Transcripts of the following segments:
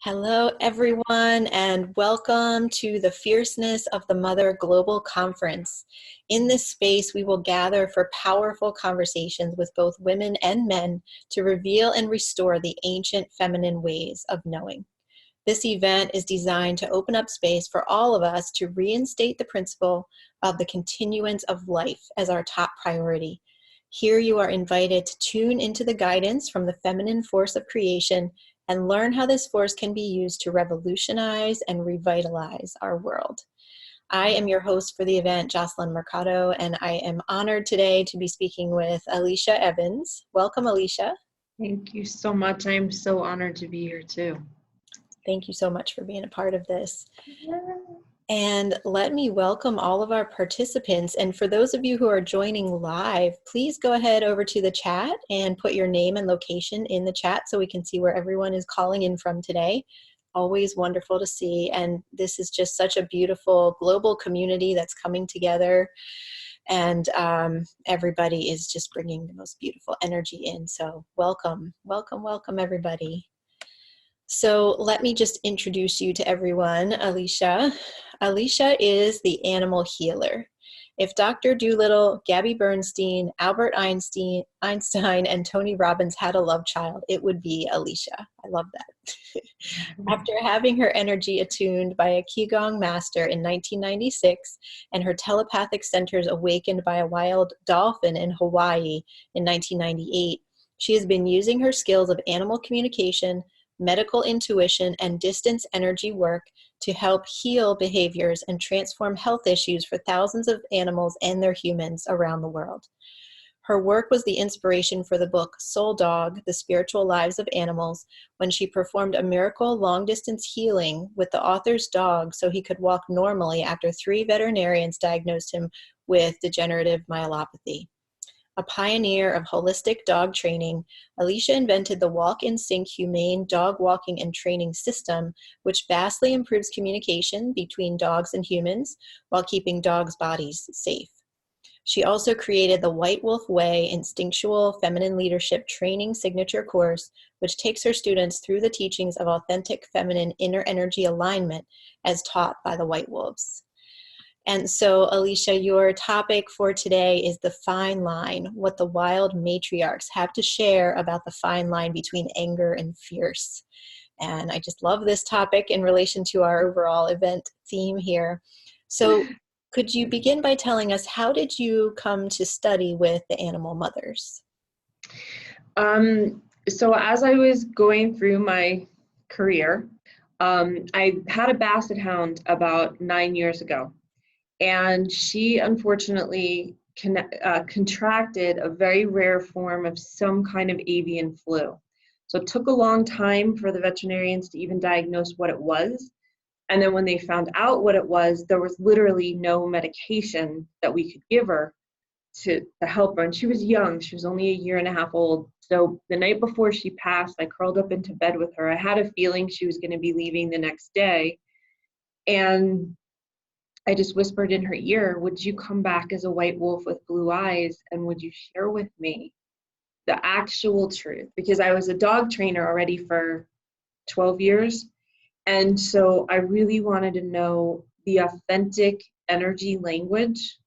Hello, everyone, and welcome to the Fierceness of the Mother Global Conference. In this space, we will gather for powerful conversations with both women and men to reveal and restore the ancient feminine ways of knowing. This event is designed to open up space for all of us to reinstate the principle of the continuance of life as our top priority. Here you are invited to tune into the guidance from the feminine force of creation and learn how this force can be used to revolutionize and revitalize our world. I am your host for the event, Jocelyn Mercado, and I am honored today to be speaking with Allecia Evans. Welcome, Allecia. Thank you so much. I'm so honored to be here too. Thank you so much for being a part of this. And let me welcome all of our participants. And for those of you who are joining live, please go ahead over to the chat and put your name and location in the chat so we can see where everyone is calling in from today. Always wonderful to see. And this is just such a beautiful global community that's coming together. And everybody is just bringing the most beautiful energy in. So welcome, welcome, welcome, everybody. So let me just introduce you to everyone. Allecia. Allecia is the animal healer. If Dr. Dolittle, Gabby Bernstein, Albert Einstein, and Tony Robbins had a love child, it would be Allecia. I love that. After having her energy attuned by a Qigong master in 1996 and her telepathic centers awakened by a wild dolphin in Hawaii in 1998, she has been using her skills of animal communication, medical intuition, and distance energy work to help heal behaviors and transform health issues for thousands of animals and their humans around the world. Her work was the inspiration for the book Soul Dog, The Spiritual Lives of Animals, when she performed a miracle long-distance healing with the author's dog so he could walk normally after 3 veterinarians diagnosed him with degenerative myelopathy. A pioneer of holistic dog training, Allecia invented the Walk in Sync humane dog walking and training system, which vastly improves communication between dogs and humans while keeping dogs' bodies safe. She also created the White Wolf Way Instinctual Feminine Leadership Training Signature Course, which takes her students through the teachings of authentic feminine inner energy alignment as taught by the White Wolves. And so, Allecia, your topic for today is the fine line, what the wild matriarchs have to share about the fine line between anger and fierce. And I just love this topic in relation to our overall event theme here. So could you begin by telling us, how did you come to study with the animal mothers? So as I was going through my career, I had a basset hound about 9 years ago. And she unfortunately contracted a very rare form of some kind of avian flu. So it took a long time for the veterinarians to even diagnose what it was. And then when they found out what it was, there was literally no medication that we could give her to help her. And she was young. She was only 1.5 years old. So the night before she passed, I curled up into bed with her. I had a feeling she was going to be leaving the next day. And I just whispered in her ear, would you come back as a white wolf with blue eyes, and would you share with me the actual truth? Because I was a dog trainer already for 12 years. And so I really wanted to know the authentic energy language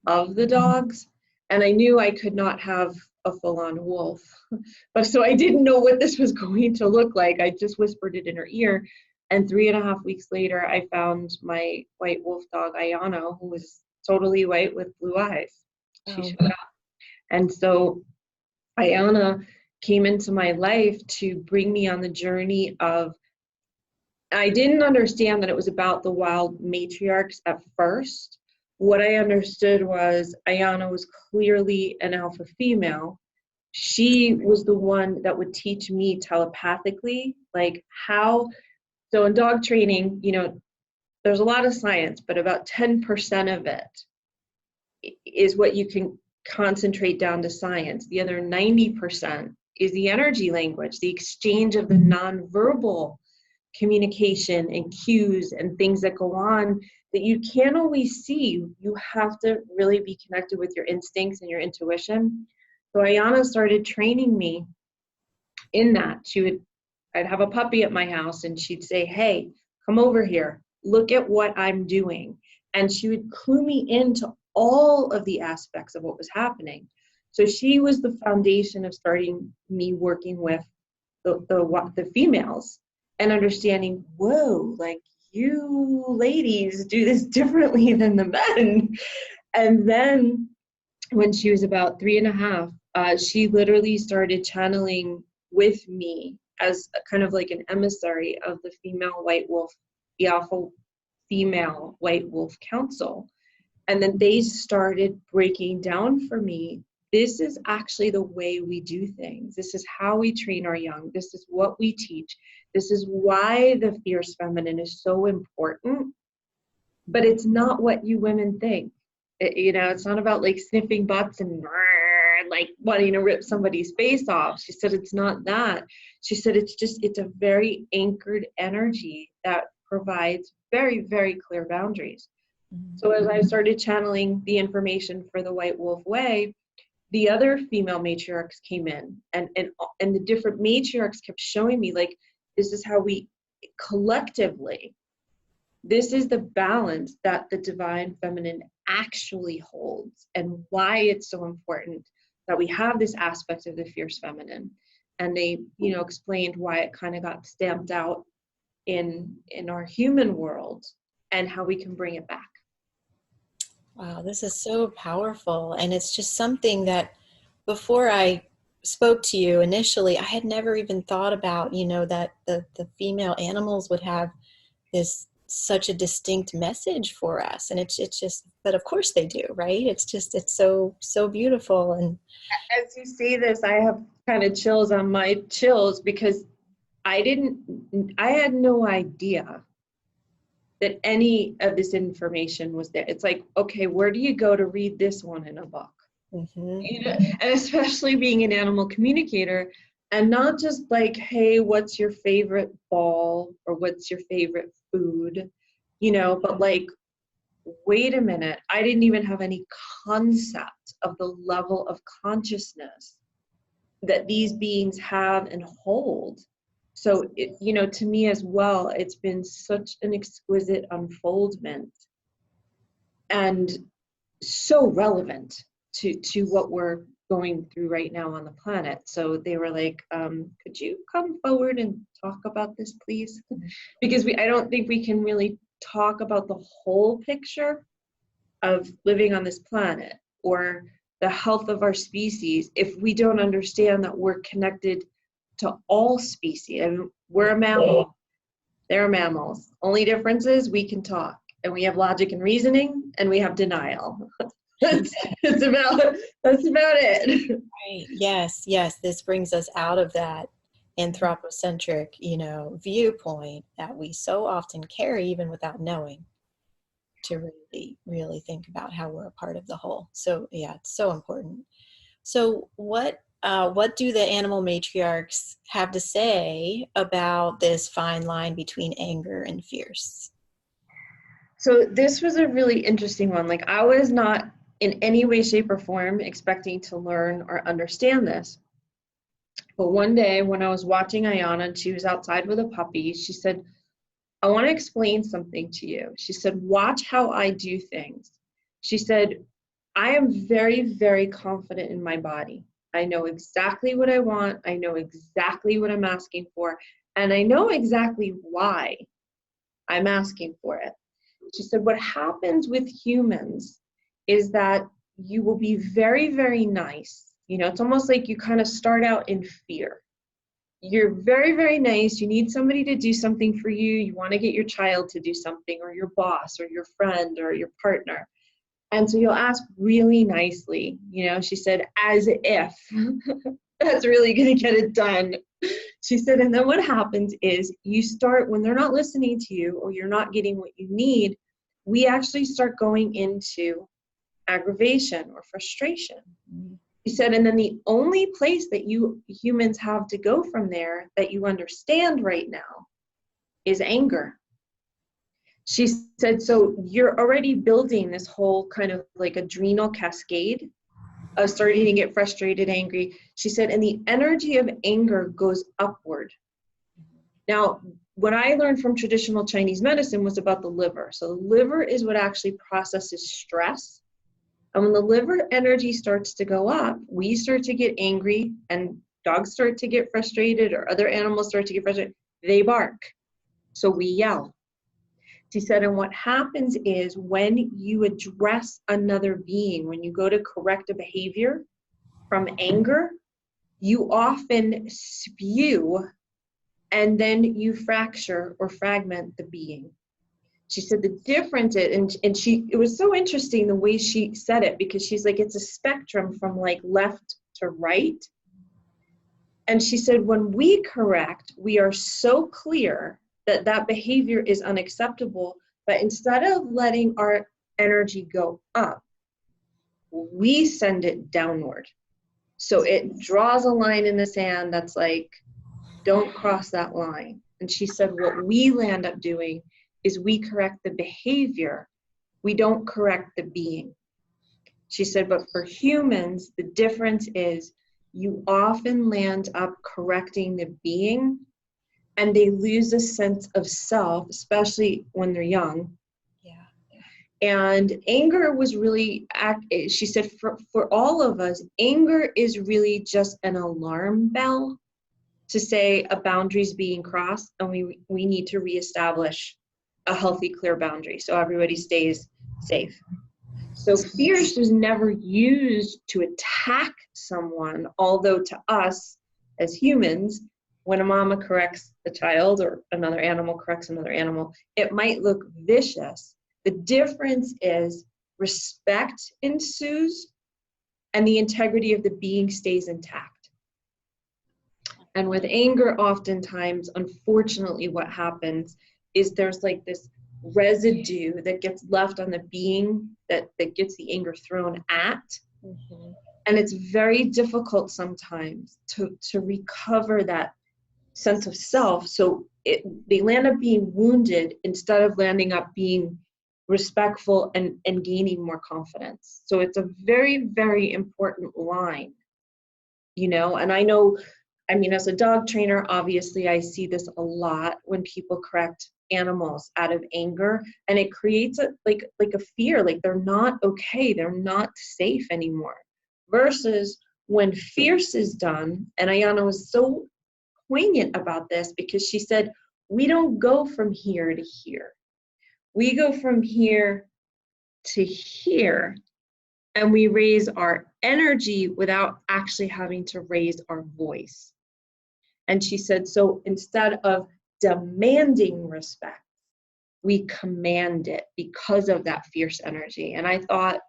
of the dogs. And I knew I could not have a full-on wolf. But so I didn't know what this was going to look like. I just whispered it in her ear. And 3.5 weeks later, I found my white wolf dog, Ayano, who was totally white with blue eyes. She showed up. And so Ayana came into my life to bring me on the journey of, I didn't understand that it was about the wild matriarchs at first. What I understood was Ayana was clearly an alpha female. She was the one that would teach me telepathically, like how. So in dog training, there's a lot of science, but about 10% of it is what you can concentrate down to science. The other 90% is the energy language, the exchange of the nonverbal communication and cues and things that go on that you can't always see. You have to really be connected with your instincts and your intuition. So Ayana started training me in that. She would I'd have a puppy at my house and she'd say, hey, come over here, look at what I'm doing. And she would clue me into all of the aspects of what was happening. So she was the foundation of starting me working with the females and understanding, whoa, like you ladies do this differently than the men. And then when she was about 3.5, she literally started channeling with me as a kind of like an emissary of the female white wolf, the alpha female white wolf council. And then they started breaking down for me, this is actually the way we do things. This is how we train our young. This is what we teach. This is why the fierce feminine is so important. But it's not what you women think. It's not about like sniffing butts and like wanting to rip somebody's face off. She said it's not that. She said it's a very anchored energy that provides very, very clear boundaries. So as I started channeling the information for the White Wolf Way, the other female matriarchs came in, and the different matriarchs kept showing me, like, this is how we collectively, this is the balance that the divine feminine actually holds, and why it's so important that we have this aspect of the fierce feminine. And they, explained why it kind of got stamped out in our human world and how we can bring it back. Wow, this is so powerful. And it's just something that before I spoke to you initially, I had never even thought about, that the female animals would have this such a distinct message for us. And it's just, but of course they do, right? It's so beautiful. And as you say this, I have kind of chills on my chills, because I had no idea that any of this information was there. It's like, okay, where do you go to read this one in a book? mm-hmm. And especially being an animal communicator, and not just like, hey, what's your favorite ball or what's your favorite food, but like, wait a minute, I didn't even have any concept of the level of consciousness that these beings have and hold. So, to me as well, it's been such an exquisite unfoldment and so relevant to what we're going through right now on the planet. So they were like, could you come forward and talk about this, please? Because I don't think we can really talk about the whole picture of living on this planet or the health of our species if we don't understand that we're connected to all species. And we're a mammal. They're mammals. Only difference is we can talk, and we have logic and reasoning, and we have denial. That's about it. Right. Yes. This brings us out of that anthropocentric, viewpoint that we so often carry, even without knowing, to really, really think about how we're a part of the whole. So yeah, it's so important. So what do the animal matriarchs have to say about this fine line between anger and fierce? So this was a really interesting one. Like, I was not in any way, shape, or form expecting to learn or understand this. But one day when I was watching Ayana and she was outside with a puppy, she said, I want to explain something to you. She said, watch how I do things. She said, I am very, very confident in my body. I know exactly what I want. I know exactly what I'm asking for. And I know exactly why I'm asking for it. She said, what happens with humans is that you will be very, very nice. It's almost like you kind of start out in fear. You're very, very nice. You need somebody to do something for you. You want to get your child to do something, or your boss, or your friend, or your partner. And so you'll ask really nicely, she said, as if that's really going to get it done. She said, and then what happens is you start, when they're not listening to you or you're not getting what you need, we actually start going into aggravation or frustration. Mm-hmm. She said, and then the only place that you humans have to go from there that you understand right now is anger. She said, so you're already building this whole kind of like adrenal cascade of starting to get frustrated, angry. She said, and the energy of anger goes upward. Now, what I learned from traditional Chinese medicine was about the liver. So the liver is what actually processes stress. And when the liver energy starts to go up, we start to get angry, and dogs start to get frustrated, or other animals start to get frustrated. They bark. So we yell. She said, and what happens is when you address another being, when you go to correct a behavior from anger, you often spew, and then you fracture or fragment the being. She said the difference is, and it was so interesting the way she said it, because she's like, it's a spectrum from like left to right. And she said, when we correct, we are so clear that that behavior is unacceptable, but instead of letting our energy go up, we send it downward. So it draws a line in the sand that's like, don't cross that line. And she said, what we land up doing is we correct the behavior. We don't correct the being. She said, but for humans, the difference is you often land up correcting the being, and they lose a sense of self, especially when they're young. Yeah. And anger was really, she said, for all of us, anger is really just an alarm bell to say a boundary is being crossed, and we need to reestablish a healthy, clear boundary so everybody stays safe. So fierce was never used to attack someone, although to us as humans, when a mama corrects a child or another animal corrects another animal, it might look vicious. The difference is respect ensues and the integrity of the being stays intact. And with anger, oftentimes, unfortunately, what happens is there's like this residue that gets left on the being that gets the anger thrown at. Mm-hmm. And it's very difficult sometimes to recover that sense of self. So they land up being wounded instead of landing up being respectful and gaining more confidence. So it's a very, very important line, you know. And I know, I mean, as a dog trainer, obviously I see this a lot when people correct animals out of anger, and it creates a fear, like they're not okay, they're not safe anymore. Versus when fierce is done, and Ayana was so poignant about this because she said, we don't go from here to here. We go from here to here, and we raise our energy without actually having to raise our voice. And she said, so instead of demanding respect, we command it because of that fierce energy. And I thought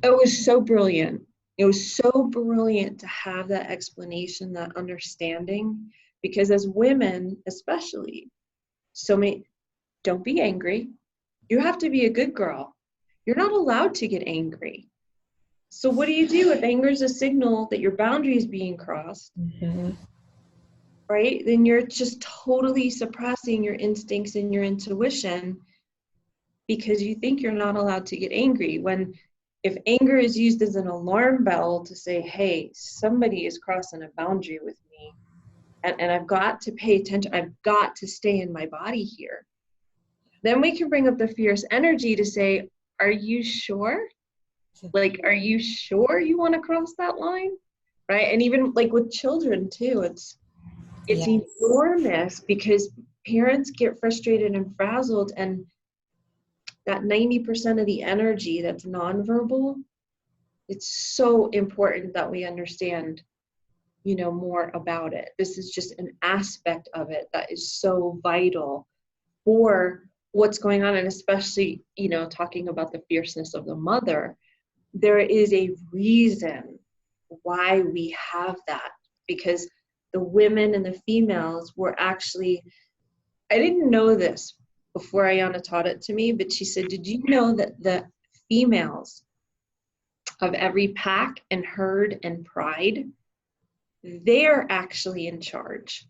it was so brilliant. It was so brilliant to have that explanation, that understanding, because as women, especially, so many, don't be angry. You have to be a good girl. You're not allowed to get angry. So what do you do if anger is a signal that your boundary is being crossed? Mm-hmm. Right? Then you're just totally suppressing your instincts and your intuition because you think you're not allowed to get angry. When if anger is used as an alarm bell to say, hey, somebody is crossing a boundary with me, and I've got to pay attention, I've got to stay in my body here. Then we can bring up the fierce energy to say, are you sure? Like, are you sure you want to cross that line? Right? And even like with children too, it's yes. Enormous because parents get frustrated and frazzled, and that 90% of the energy that's nonverbal, it's so important that we understand, you know, more about it. This is just an aspect of it that is so vital for what's going on, and especially, you know, talking about the fierceness of the mother, there is a reason why we have that, because the women and the females were actually, I didn't know this before Ayana taught it to me, but she said, did you know that the females of every pack and herd and pride, they're actually in charge.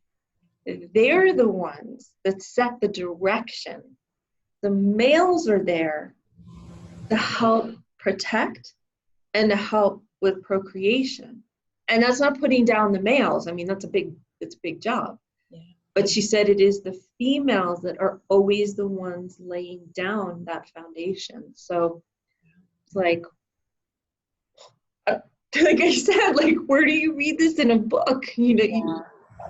They're the ones that set the direction. The males are there to help protect and to help with procreation. And that's not putting down the males. I mean, it's a big job. Yeah. But she said it is the females that are always the ones laying down that foundation. So it's like I said, like, where do you read this in a book? Yeah.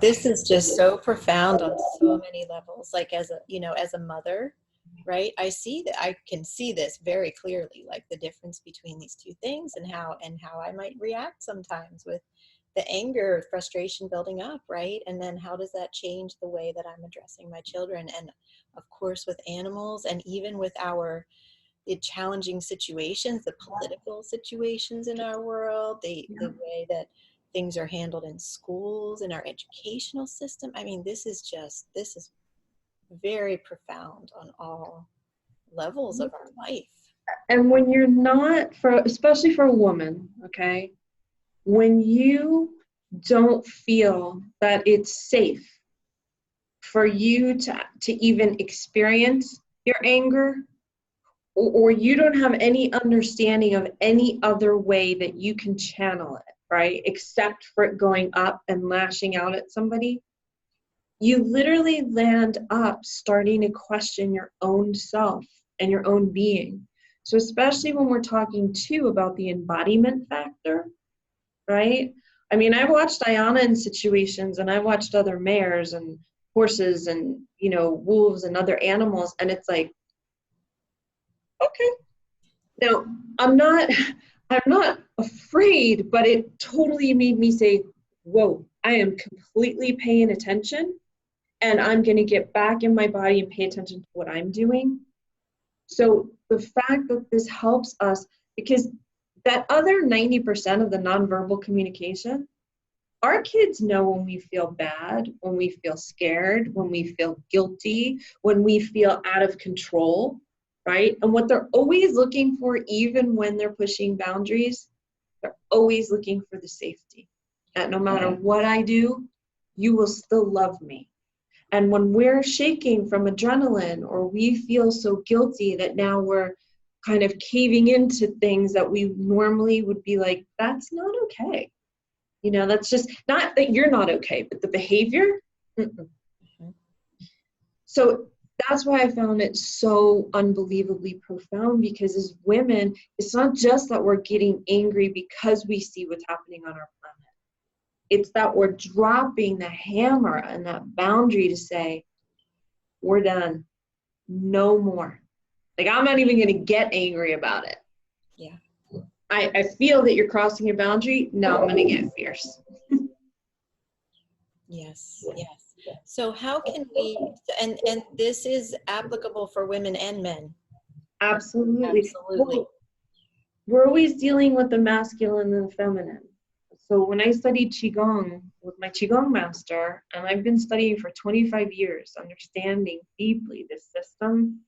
This is just so profound on so many levels. Like as a mother, right? I can see this very clearly, like the difference between these two things and how I might react sometimes with the anger, frustration building up, right? And then how does that change the way that I'm addressing my children? And of course with animals, and even with the challenging situations, the political situations in our world, the way that things are handled in schools, in our educational system. I mean, this is very profound on all levels of our life. And when you're not, especially for a woman, okay, when you don't feel that it's safe for you to even experience your anger, or you don't have any understanding of any other way that you can channel it, right, except for it going up and lashing out at somebody, you literally land up starting to question your own self and your own being. So especially when we're talking too about the embodiment factor, right? I mean, I've watched Diana in situations, and I've watched other mares and horses and, wolves and other animals, and it's like, okay. Now, I'm not afraid, but it totally made me say, whoa, I am completely paying attention, and I'm going to get back in my body and pay attention to what I'm doing. So the fact that this helps us, because that other 90% of the nonverbal communication, our kids know when we feel bad, when we feel scared, when we feel guilty, when we feel out of control, right? And what they're always looking for, even when they're pushing boundaries, they're always looking for the safety. That no matter what I do, you will still love me. And when we're shaking from adrenaline, or we feel so guilty that now we're kind of caving into things that we normally would be like, that's not okay. That's just not that you're not okay, but the behavior. Mm-mm. So that's why I found it so unbelievably profound, because as women, it's not just that we're getting angry because we see what's happening on our planet. It's that we're dropping the hammer and that boundary to say, we're done. No more. Like, I'm not even going to get angry about it. Yeah. I feel that you're crossing your boundary. Now I'm going to get fierce. Yes. So how can we, and this is applicable for women and men. Absolutely. Well, we're always dealing with the masculine and the feminine. So when I studied Qigong with my Qigong master, and I've been studying for 25 years, understanding deeply this system,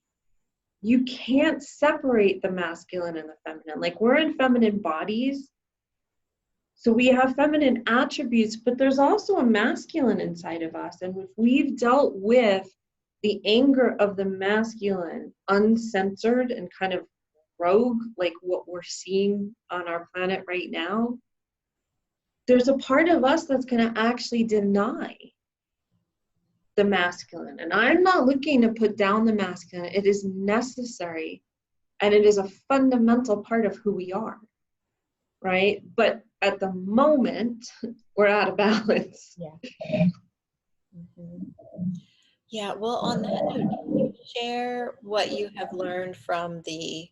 you can't separate the masculine and the feminine. Like, we're in feminine bodies, so we have feminine attributes, but there's also a masculine inside of us. And if we've dealt with the anger of the masculine, uncensored and kind of rogue, like what we're seeing on our planet right now, there's a part of us that's going to actually deny the masculine. And I'm not looking to put down the masculine. It is necessary, and it is a fundamental part of who we are, right? But at the moment, we're out of balance. Yeah. Mm-hmm. Yeah, well, on that note, can you share what you have learned from the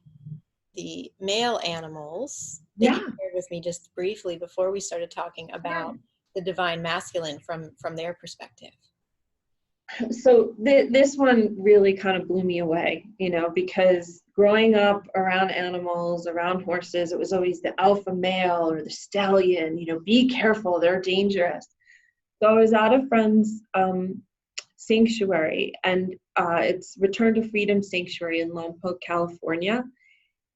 male animals that you shared with me just briefly before we started talking about the divine masculine from their perspective? So this one really kind of blew me away, because growing up around animals, around horses, it was always the alpha male or the stallion, be careful, they're dangerous. So I was at a friend's sanctuary, and it's Return to Freedom Sanctuary in Lompoc, California.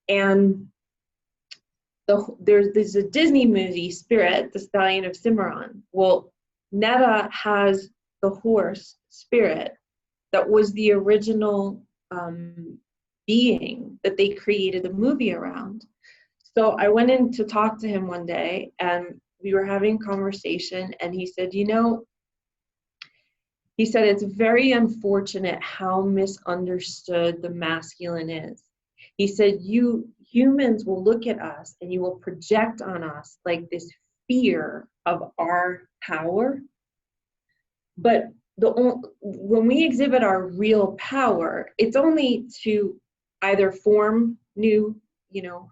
And there's a Disney movie, Spirit, the Stallion of Cimarron. Well, Netta has the horse, Spirit, that was the original being that they created the movie around. So I went in to talk to him one day, and we were having a conversation, and he said, He said it's very unfortunate how misunderstood the masculine is. He said you humans will look at us and you will project on us like this fear of our power. But when we exhibit our real power, it's only to either form new,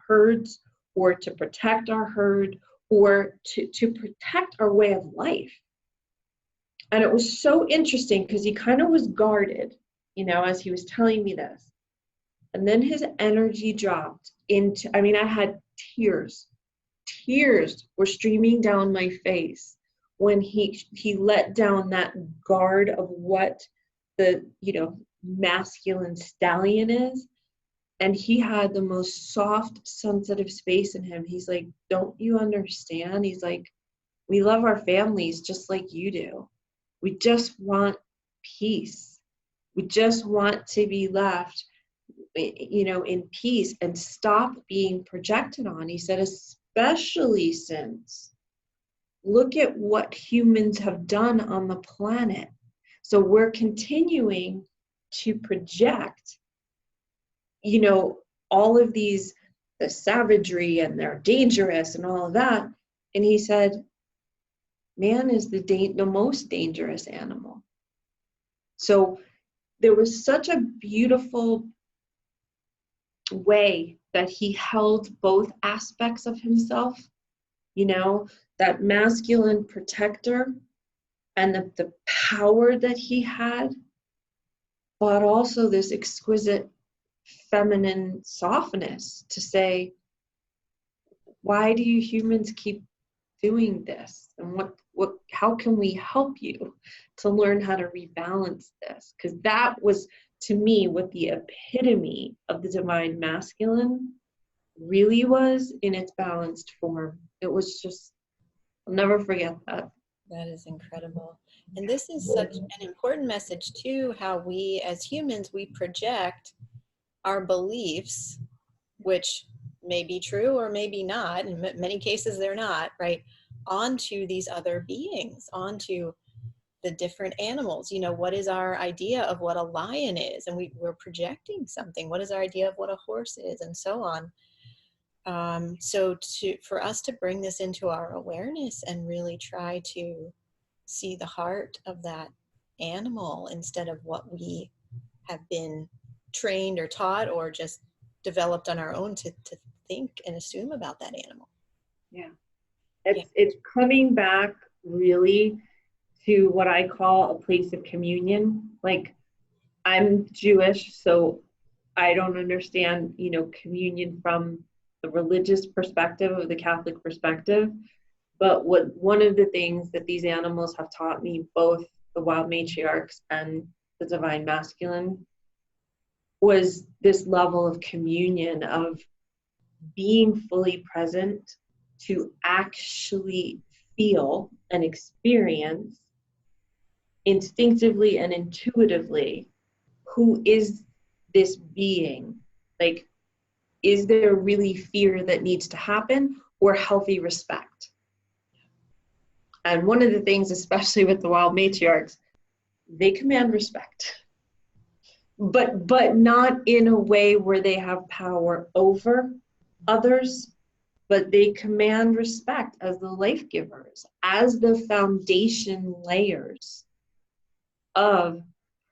herds, or to protect our herd, or to protect our way of life. And it was so interesting because he kind of was guarded, as he was telling me this. And then his energy dropped into, I had tears. Tears were streaming down my face when he let down that guard of what the, masculine stallion is. And he had the most soft, sensitive space in him. He's like, don't you understand? He's like, we love our families just like you do. We just want peace. We just want to be left, in peace and stop being projected on. He said, especially since look at what humans have done on the planet. So we're continuing to project, all of these, the savagery, and they're dangerous and all of that. And he said, man is the most dangerous animal. So there was such a beautiful way that he held both aspects of himself, that masculine protector and the power that he had, but also this exquisite feminine softness to say, why do you humans keep doing this? And how can we help you to learn how to rebalance this? Because that was, to me, what the epitome of the divine masculine really was in its balanced form. It was just, I'll never forget that. That is incredible. And this is such an important message too, how we as humans, we project our beliefs, which may be true or maybe not. In many cases, they're not, right? Onto these other beings, onto the different animals. What is our idea of what a lion is? And we're projecting something. What is our idea of what a horse is? And so on. So for us to bring this into our awareness and really try to see the heart of that animal instead of what we have been trained or taught or just developed on our own to think and assume about that animal. Yeah. It's coming back really to what I call a place of communion. Like, I'm Jewish, so I don't understand, communion from the religious perspective or the Catholic perspective. But one of the things that these animals have taught me, both the wild matriarchs and the divine masculine, was this level of communion, of being fully present to actually feel and experience instinctively and intuitively, who is this being? Like, is there really fear that needs to happen, or healthy respect? And one of the things, especially with the wild matriarchs, they command respect, but not in a way where they have power over others, but they command respect as the life givers, as the foundation layers of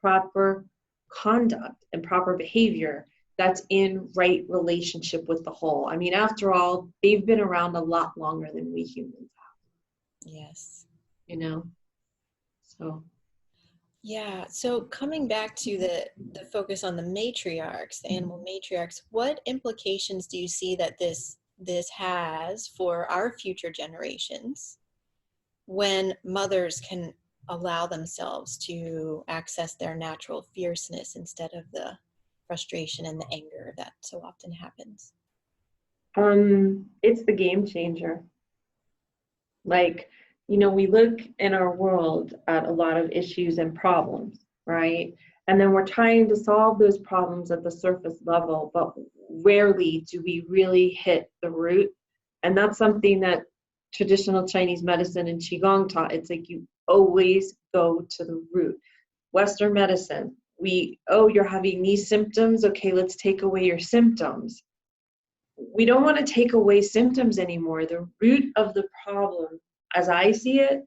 proper conduct and proper behavior that's in right relationship with the whole. After all, they've been around a lot longer than we humans have. Yes. So. Yeah. So coming back to the focus on the matriarchs, the animal matriarchs, what implications do you see that this has for our future generations when mothers can allow themselves to access their natural fierceness instead of the frustration and the anger that so often happens? It's the game changer. Like, we look in our world at a lot of issues and problems, right? And then we're trying to solve those problems at the surface level, but rarely do we really hit the root. And that's something that traditional Chinese medicine and Qigong taught. It's like you always go to the root. Western medicine. Oh, you're having these symptoms. Okay, let's take away your symptoms. We don't want to take away symptoms anymore. The root of the problem, as I see it,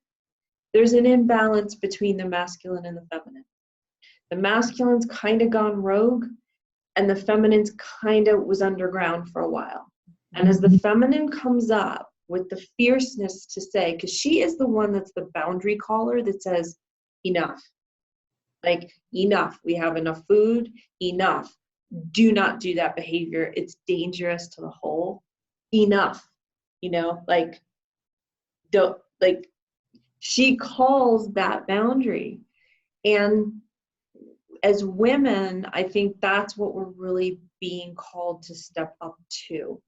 there's an imbalance between the masculine and the feminine. The masculine's kind of gone rogue, and the feminine's kind of was underground for a while. And as the feminine comes up with the fierceness to say, because she is the one that's the boundary caller that says, enough. Like, enough. We have enough food. Enough. Do not do that behavior. It's dangerous to the whole. Enough. You know, like, don't, like, she calls that boundary. And as women, I think that's what we're really being called to step up to.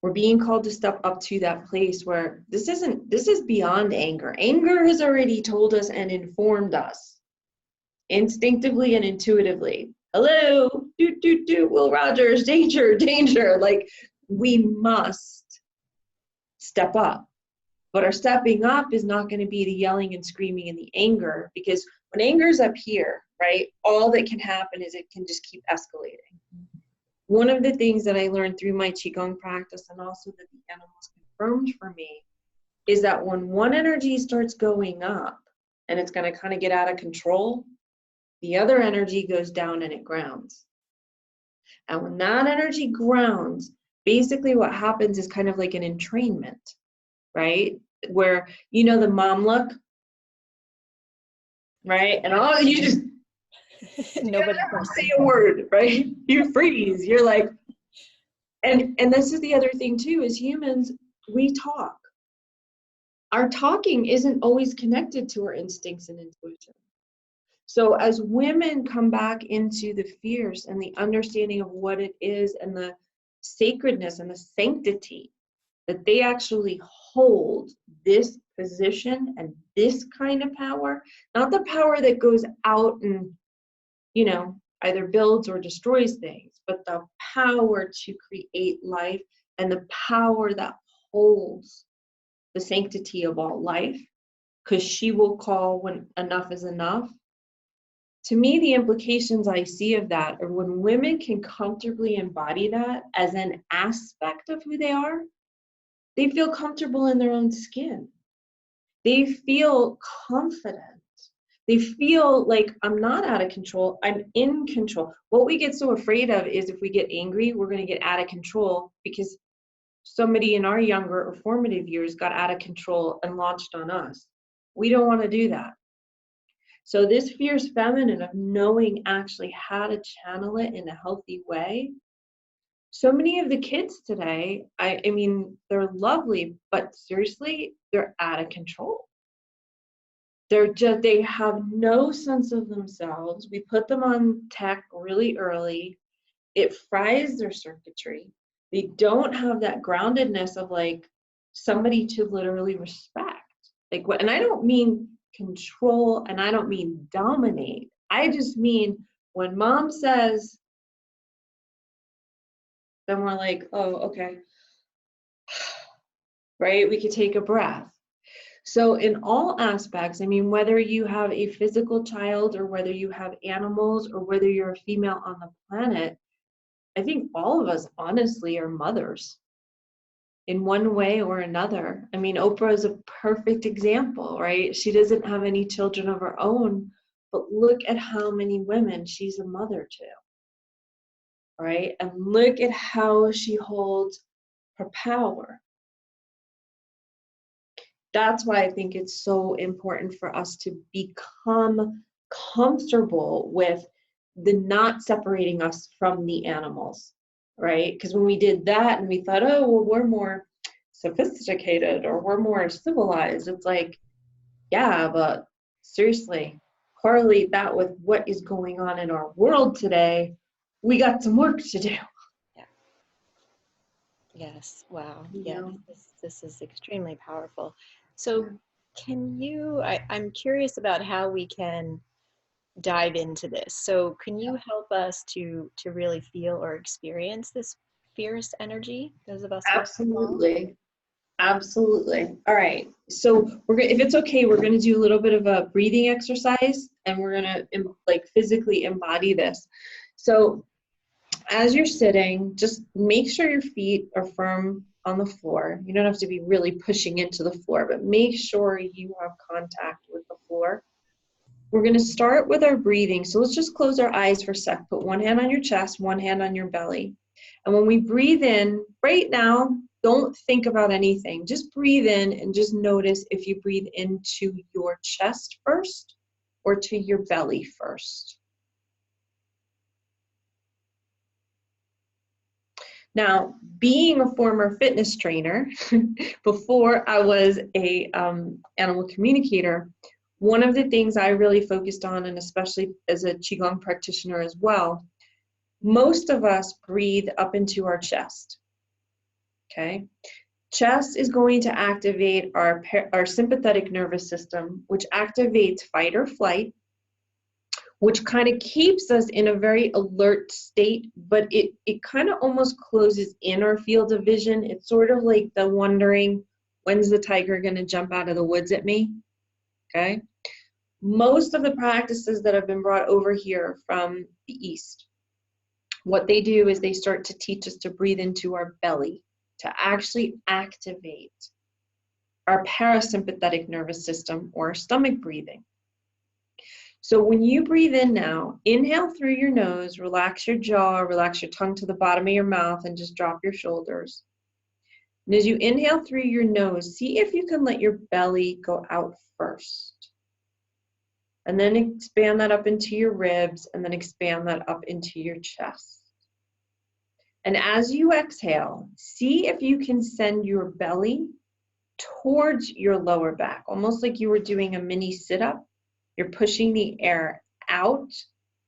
We're being called to step up to that place where this is beyond anger. Anger has already told us and informed us instinctively and intuitively. Hello, Will Rogers, danger, danger. Like, we must step up. But our stepping up is not going to be the yelling and screaming and the anger, because when anger's up here, right, all that can happen is it can just keep escalating. One of the things that I learned through my Qigong practice, and also that the animals confirmed for me, is that when one energy starts going up and it's going to kind of get out of control, the other energy goes down and it grounds. And when that energy grounds, basically what happens is kind of like an entrainment, right? Where, you know, the mom look, right? And all you just nobody can say a word, right? You freeze. You're like, and this is the other thing too, as humans, we talk. Our talking isn't always connected to our instincts and intuition. So as women come back into the fierce and the understanding of what it is and the sacredness and the sanctity that they actually hold this position and this kind of power, not the power that goes out and, you know, either builds or destroys things, but the power to create life and the power that holds the sanctity of all life, because she will call when enough is enough. To me, the implications I see of that are when women can comfortably embody that as an aspect of who they are, they feel comfortable in their own skin. They feel confident. They feel like, I'm not out of control, I'm in control. What we get so afraid of is if we get angry, we're going to get out of control because somebody in our younger or formative years got out of control and launched on us. We don't want to do that. So this fierce feminine of knowing actually how to channel it in a healthy way. So many of the kids today, I mean, they're lovely, but seriously, they're out of control. They have no sense of themselves. We put them on tech really early. It fries their circuitry. They don't have that groundedness of like somebody to literally respect. Like what, and I don't mean control and I don't mean dominate. I just mean when mom says, then we're like, oh, okay. Right? We could take a breath. So in all aspects, I mean, whether you have a physical child or whether you have animals or whether you're a female on the planet, I think all of us honestly are mothers in one way or another. I mean, Oprah is a perfect example, right? She doesn't have any children of her own, but look at how many women she's a mother to, right? And look at how she holds her power. That's why I think it's so important for us to become comfortable with the not separating us from the animals, right? Because when we did that and we thought, oh, well, we're more sophisticated or we're more civilized, it's like, yeah, but seriously, correlate that with what is going on in our world today. We got some work to do. Yeah. Yes. Wow. You Yeah. know? This is extremely powerful. So I'm curious about how we can dive into this. So can you help us to really feel or experience this fierce energy, those of us who are small? Absolutely. Absolutely. All right. So if it's okay, we're gonna do a little bit of a breathing exercise, and we're gonna like physically embody this. So as you're sitting, just make sure your feet are firm on the floor. You don't have to be really pushing into the floor, but make sure you have contact with the floor. We're going to start with our breathing. So let's just close our eyes for a sec. Put one hand on your chest, one hand on your belly. And when we breathe in, right now, don't think about anything. Just breathe in and just notice if you breathe into your chest first or to your belly first. Now, being a former fitness trainer, before I was a animal communicator, one of the things I really focused on, and especially as a Qigong practitioner as well, most of us breathe up into our chest, okay? Chest is going to activate our sympathetic nervous system, which activates fight or flight, which kind of keeps us in a very alert state, but it kind of almost closes in our field of vision. It's sort of like the wondering, when's the tiger going to jump out of the woods at me? Okay. Most of the practices that have been brought over here from the East, what they do is they start to teach us to breathe into our belly, to actually activate our parasympathetic nervous system, or our stomach breathing. So when you breathe in now, inhale through your nose, relax your jaw, relax your tongue to the bottom of your mouth, and just drop your shoulders. And as you inhale through your nose, see if you can let your belly go out first. And then expand that up into your ribs, and then expand that up into your chest. And as you exhale, see if you can send your belly towards your lower back, almost like you were doing a mini sit-up. You're pushing the air out.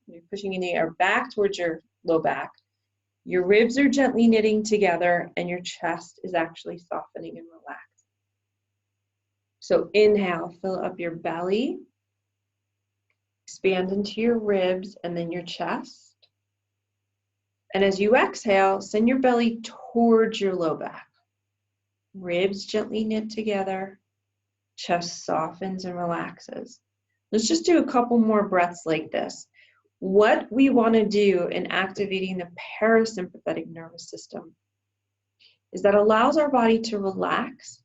You're pushing in the air back towards your low back. Your ribs are gently knitting together, and your chest is actually softening and relaxed. So inhale, fill up your belly. Expand into your ribs and then your chest. And as you exhale, send your belly towards your low back. Ribs gently knit together. Chest softens and relaxes. Let's just do a couple more breaths like this. What we want to do in activating the parasympathetic nervous system is that allows our body to relax,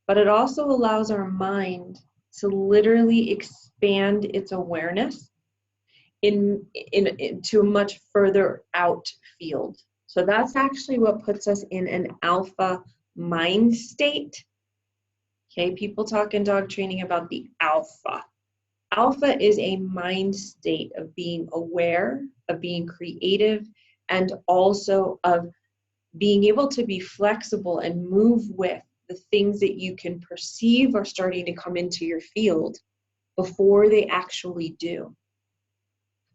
but it also allows our mind to literally expand its awareness into a much further out field. So that's actually what puts us in an alpha mind state. Okay, people talk in dog training about the alpha. Alpha is a mind state of being aware, of being creative, and also of being able to be flexible and move with the things that you can perceive are starting to come into your field before they actually do.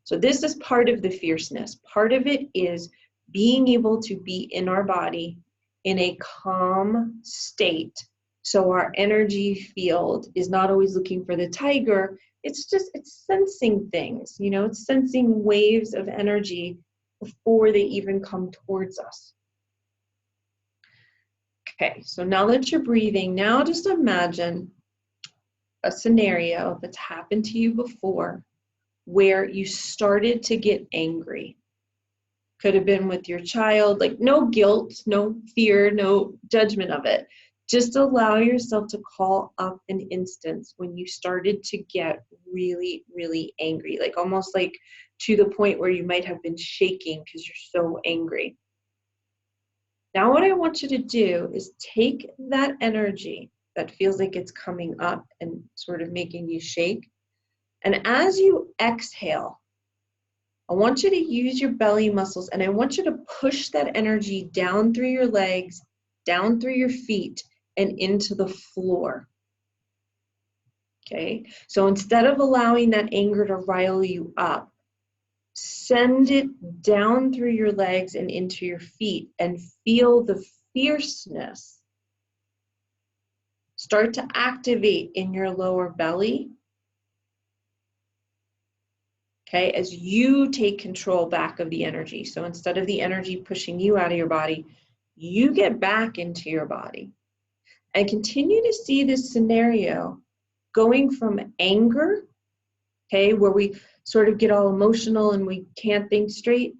So this is part of the fierceness. Part of it is being able to be in our body in a calm state. So our energy field is not always looking for the tiger. It's sensing things, you know, it's sensing waves of energy before they even come towards us. Okay, so now that you're breathing, now just imagine a scenario that's happened to you before where you started to get angry. Could have been with your child, like no guilt, no fear, no judgment of it. Just allow yourself to call up an instance when you started to get really, really angry, like almost like to the point where you might have been shaking because you're so angry. Now what I want you to do is take that energy that feels like it's coming up and sort of making you shake. And as you exhale, I want you to use your belly muscles, and I want you to push that energy down through your legs, down through your feet, and into the floor. Okay, so instead of allowing that anger to rile you up, send it down through your legs and into your feet and feel the fierceness start to activate in your lower belly. Okay, as you take control back of the energy. So instead of the energy pushing you out of your body, you get back into your body. And continue to see this scenario going from anger, okay, where we sort of get all emotional and we can't think straight.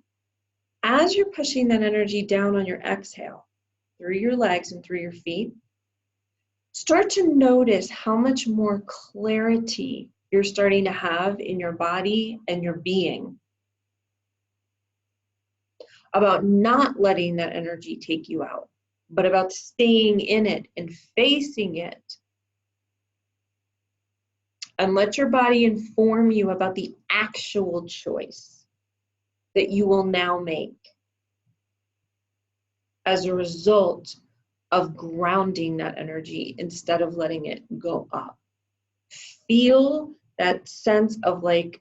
As you're pushing that energy down on your exhale, through your legs and through your feet, start to notice how much more clarity you're starting to have in your body and your being about not letting that energy take you out, but about staying in it and facing it. And let your body inform you about the actual choice that you will now make as a result of grounding that energy instead of letting it go up. Feel that sense of like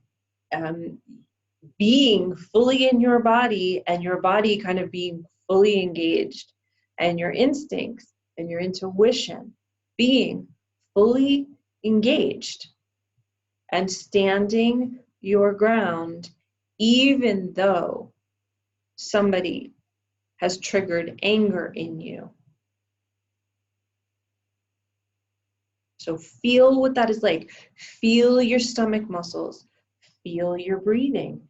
being fully in your body, and your body kind of being fully engaged, and your instincts and your intuition being fully engaged and standing your ground, even though somebody has triggered anger in you. So feel what that is like. Feel your stomach muscles. Feel your breathing.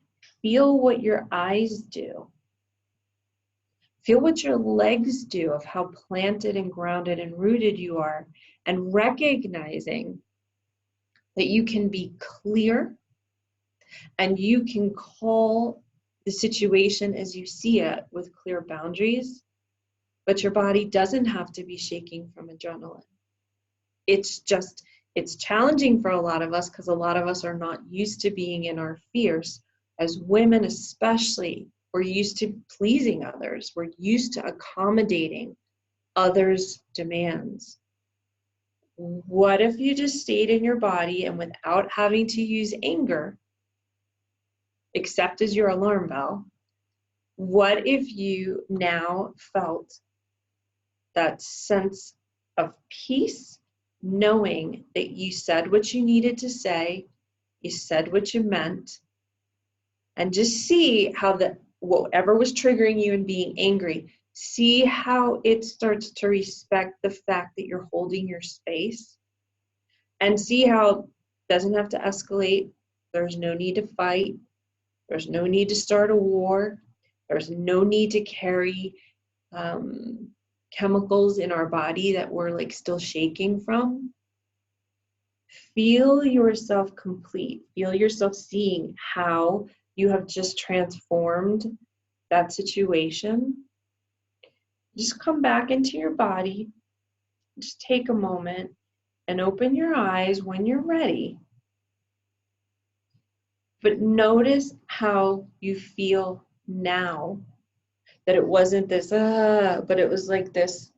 Feel what your eyes do. Feel what your legs do, of how planted and grounded and rooted you are, and recognizing that you can be clear and you can call the situation as you see it with clear boundaries, but your body doesn't have to be shaking from adrenaline. It's challenging for a lot of us because a lot of us are not used to being in our fears. As women especially, we're used to pleasing others. We're used to accommodating others' demands. What if you just stayed in your body and without having to use anger, except as your alarm bell, what if you now felt that sense of peace, knowing that you said what you needed to say, you said what you meant, and just see how whatever was triggering you and being angry, see how it starts to respect the fact that you're holding your space, and see how it doesn't have to escalate. There's no need to fight. There's no need to start a war. There's no need to carry chemicals in our body that we're like still shaking from. Feel yourself complete. Feel yourself seeing how you have just transformed that situation. Just come back into your body. Just take a moment and open your eyes when you're ready. But notice how you feel now. That it wasn't this, but it was like this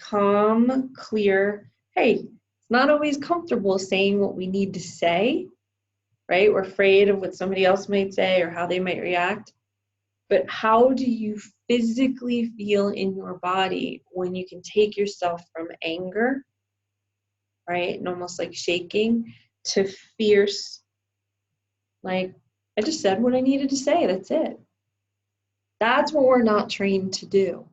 calm, clear, hey, it's not always comfortable saying what we need to say, right? We're afraid of what somebody else might say or how they might react. But how do you physically feel in your body when you can take yourself from anger, right, and almost like shaking, to fierce, like, I just said what I needed to say, that's it. That's what we're not trained to do.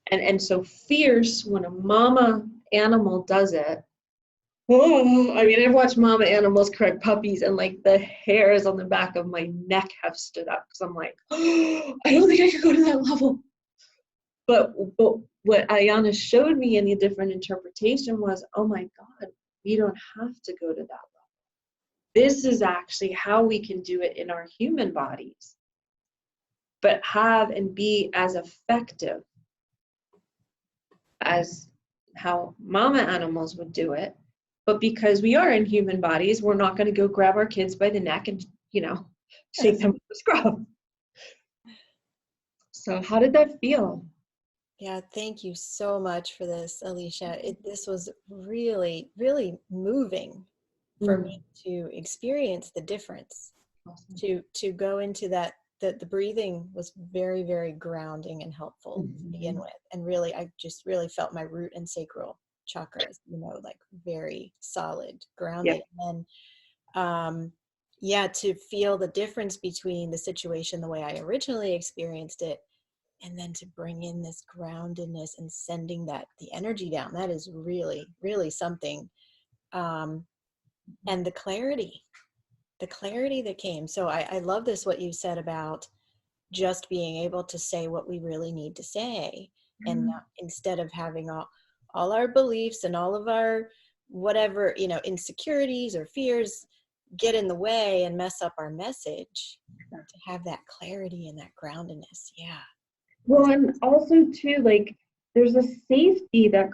And so fierce, when a mama animal does it, oh, I mean, I've watched mama animals correct puppies and like the hairs on the back of my neck have stood up because I'm like, oh, I don't think I could go to that level. But what Ayana showed me in the different interpretation was, oh my God, we don't have to go to that level. This is actually how we can do it in our human bodies, but have and be as effective as how mama animals would do it. But because we are in human bodies, we're not going to go grab our kids by the neck and, shake them with the scrub. So how did that feel? Yeah, thank you so much for this, Allecia. This was really, really moving for me to experience the difference. Awesome. To go into that the breathing was very, very grounding and helpful to begin with. And really, I just really felt my root and sacral chakras, like very solid, grounded. Yep. And to feel the difference between the situation, the way I originally experienced it, and then to bring in this groundedness and sending the energy down, that is really, really something. And the clarity that came. So I love this, what you said about just being able to say what we really need to say, and not, instead of having all our beliefs and all of our whatever, insecurities or fears get in the way and mess up our message, to have that clarity and that groundedness. Yeah. Well, and also too, like, there's a safety that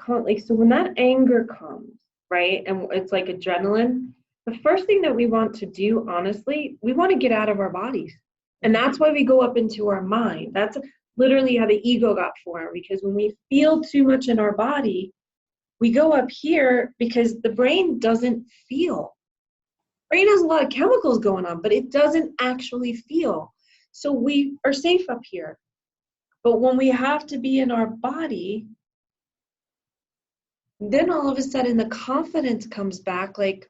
so when that anger comes, right, and it's like adrenaline, the first thing that we want to do, honestly, we want to get out of our bodies. And that's why we go up into our mind. That's literally how the ego got formed, because when we feel too much in our body, we go up here because the brain doesn't feel. Brain has a lot of chemicals going on, but it doesn't actually feel. So we are safe up here. But when we have to be in our body, then all of a sudden the confidence comes back, like,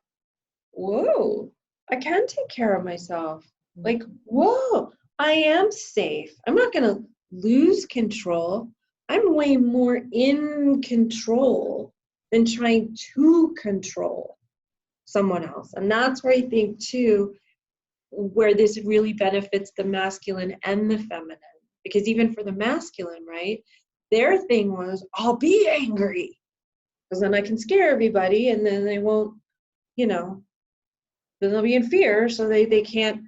whoa, I can take care of myself. Like, whoa, I am safe. I'm not going to lose control. I'm way more in control than trying to control someone else. And that's where I think, too, where this really benefits the masculine and the feminine. Because even for the masculine, right, their thing was, I'll be angry, because then I can scare everybody, and then they won't, then they'll be in fear, so they can't.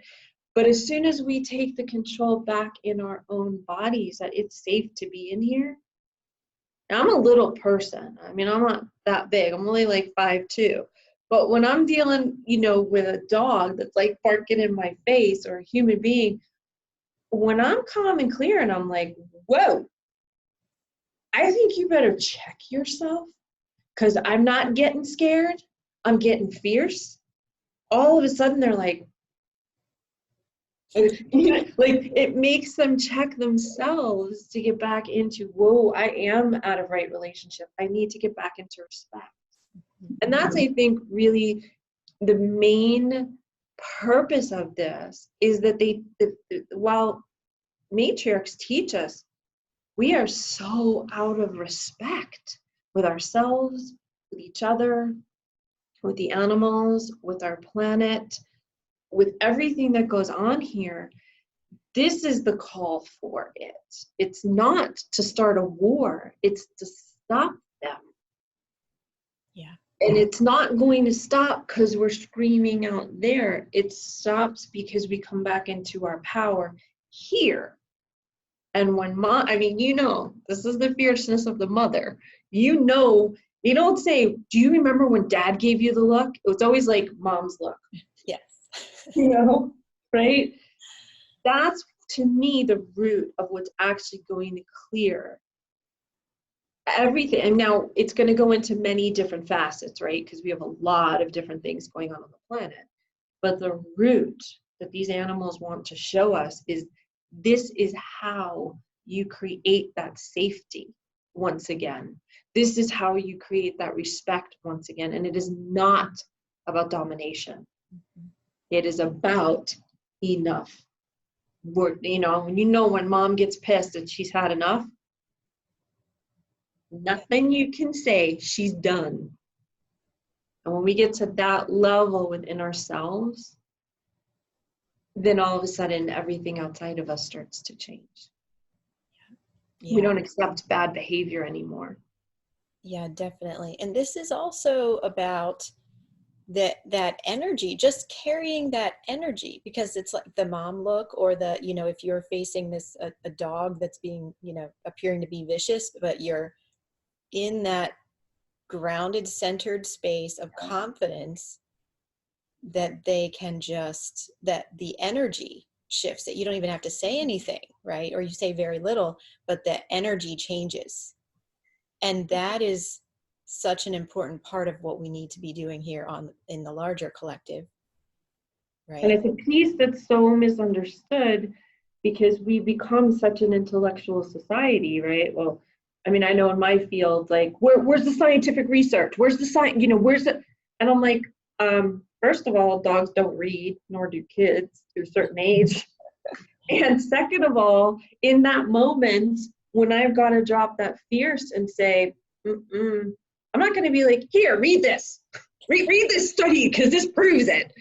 But as soon as we take the control back in our own bodies, that it's safe to be in here. Now, I'm a little person. I mean, I'm not that big. I'm only like 5'2". But when I'm dealing, with a dog that's like barking in my face, or a human being, when I'm calm and clear and I'm like, whoa, I think you better check yourself, because I'm not getting scared. I'm getting fierce. All of a sudden they're like it makes them check themselves to get back into, whoa, I am out of right relationship. I need to get back into respect. And that's, I think, really the main purpose of this, is that while matriarchs teach us, we are so out of respect with ourselves, with each other, with the animals, with our planet, with everything that goes on here. This is the call for it. It's not to start a war, it's to stop them. Yeah. And it's not going to stop because we're screaming out there. It stops because we come back into our power here. And when this is the fierceness of the mother. You don't say, do you remember when dad gave you the look? It's always like mom's look. Yes. Right? That's, to me, the root of what's actually going to clear everything. And now it's going to go into many different facets, right? Because we have a lot of different things going on the planet. But the root that these animals want to show us is, this is how you create that safety once again. This is how you create that respect once again. And it is not about domination. It is about enough. When mom gets pissed and she's had enough, nothing you can say, she's done. And when we get to that level within ourselves, then all of a sudden everything outside of us starts to change. Yeah. We don't accept bad behavior anymore. Yeah, definitely. And this is also about that energy, just carrying that energy, because it's like the mom look, or if you're facing a dog that's being, appearing to be vicious, but you're in that grounded, centered space of confidence, that they can that the energy shifts, that you don't even have to say anything, right? Or you say very little, but the energy changes. And that is such an important part of what we need to be doing here in the larger collective, right? And it's a piece that's so misunderstood, because we become such an intellectual society, right? Well, I mean, I know in my field, like, where's the scientific research? Where's the science? Where's it? And I'm like, first of all, dogs don't read, nor do kids to a certain age. And second of all, in that moment, when I've got to drop that fierce and say, I'm not going to be like, here, read this. Read this study because this proves it.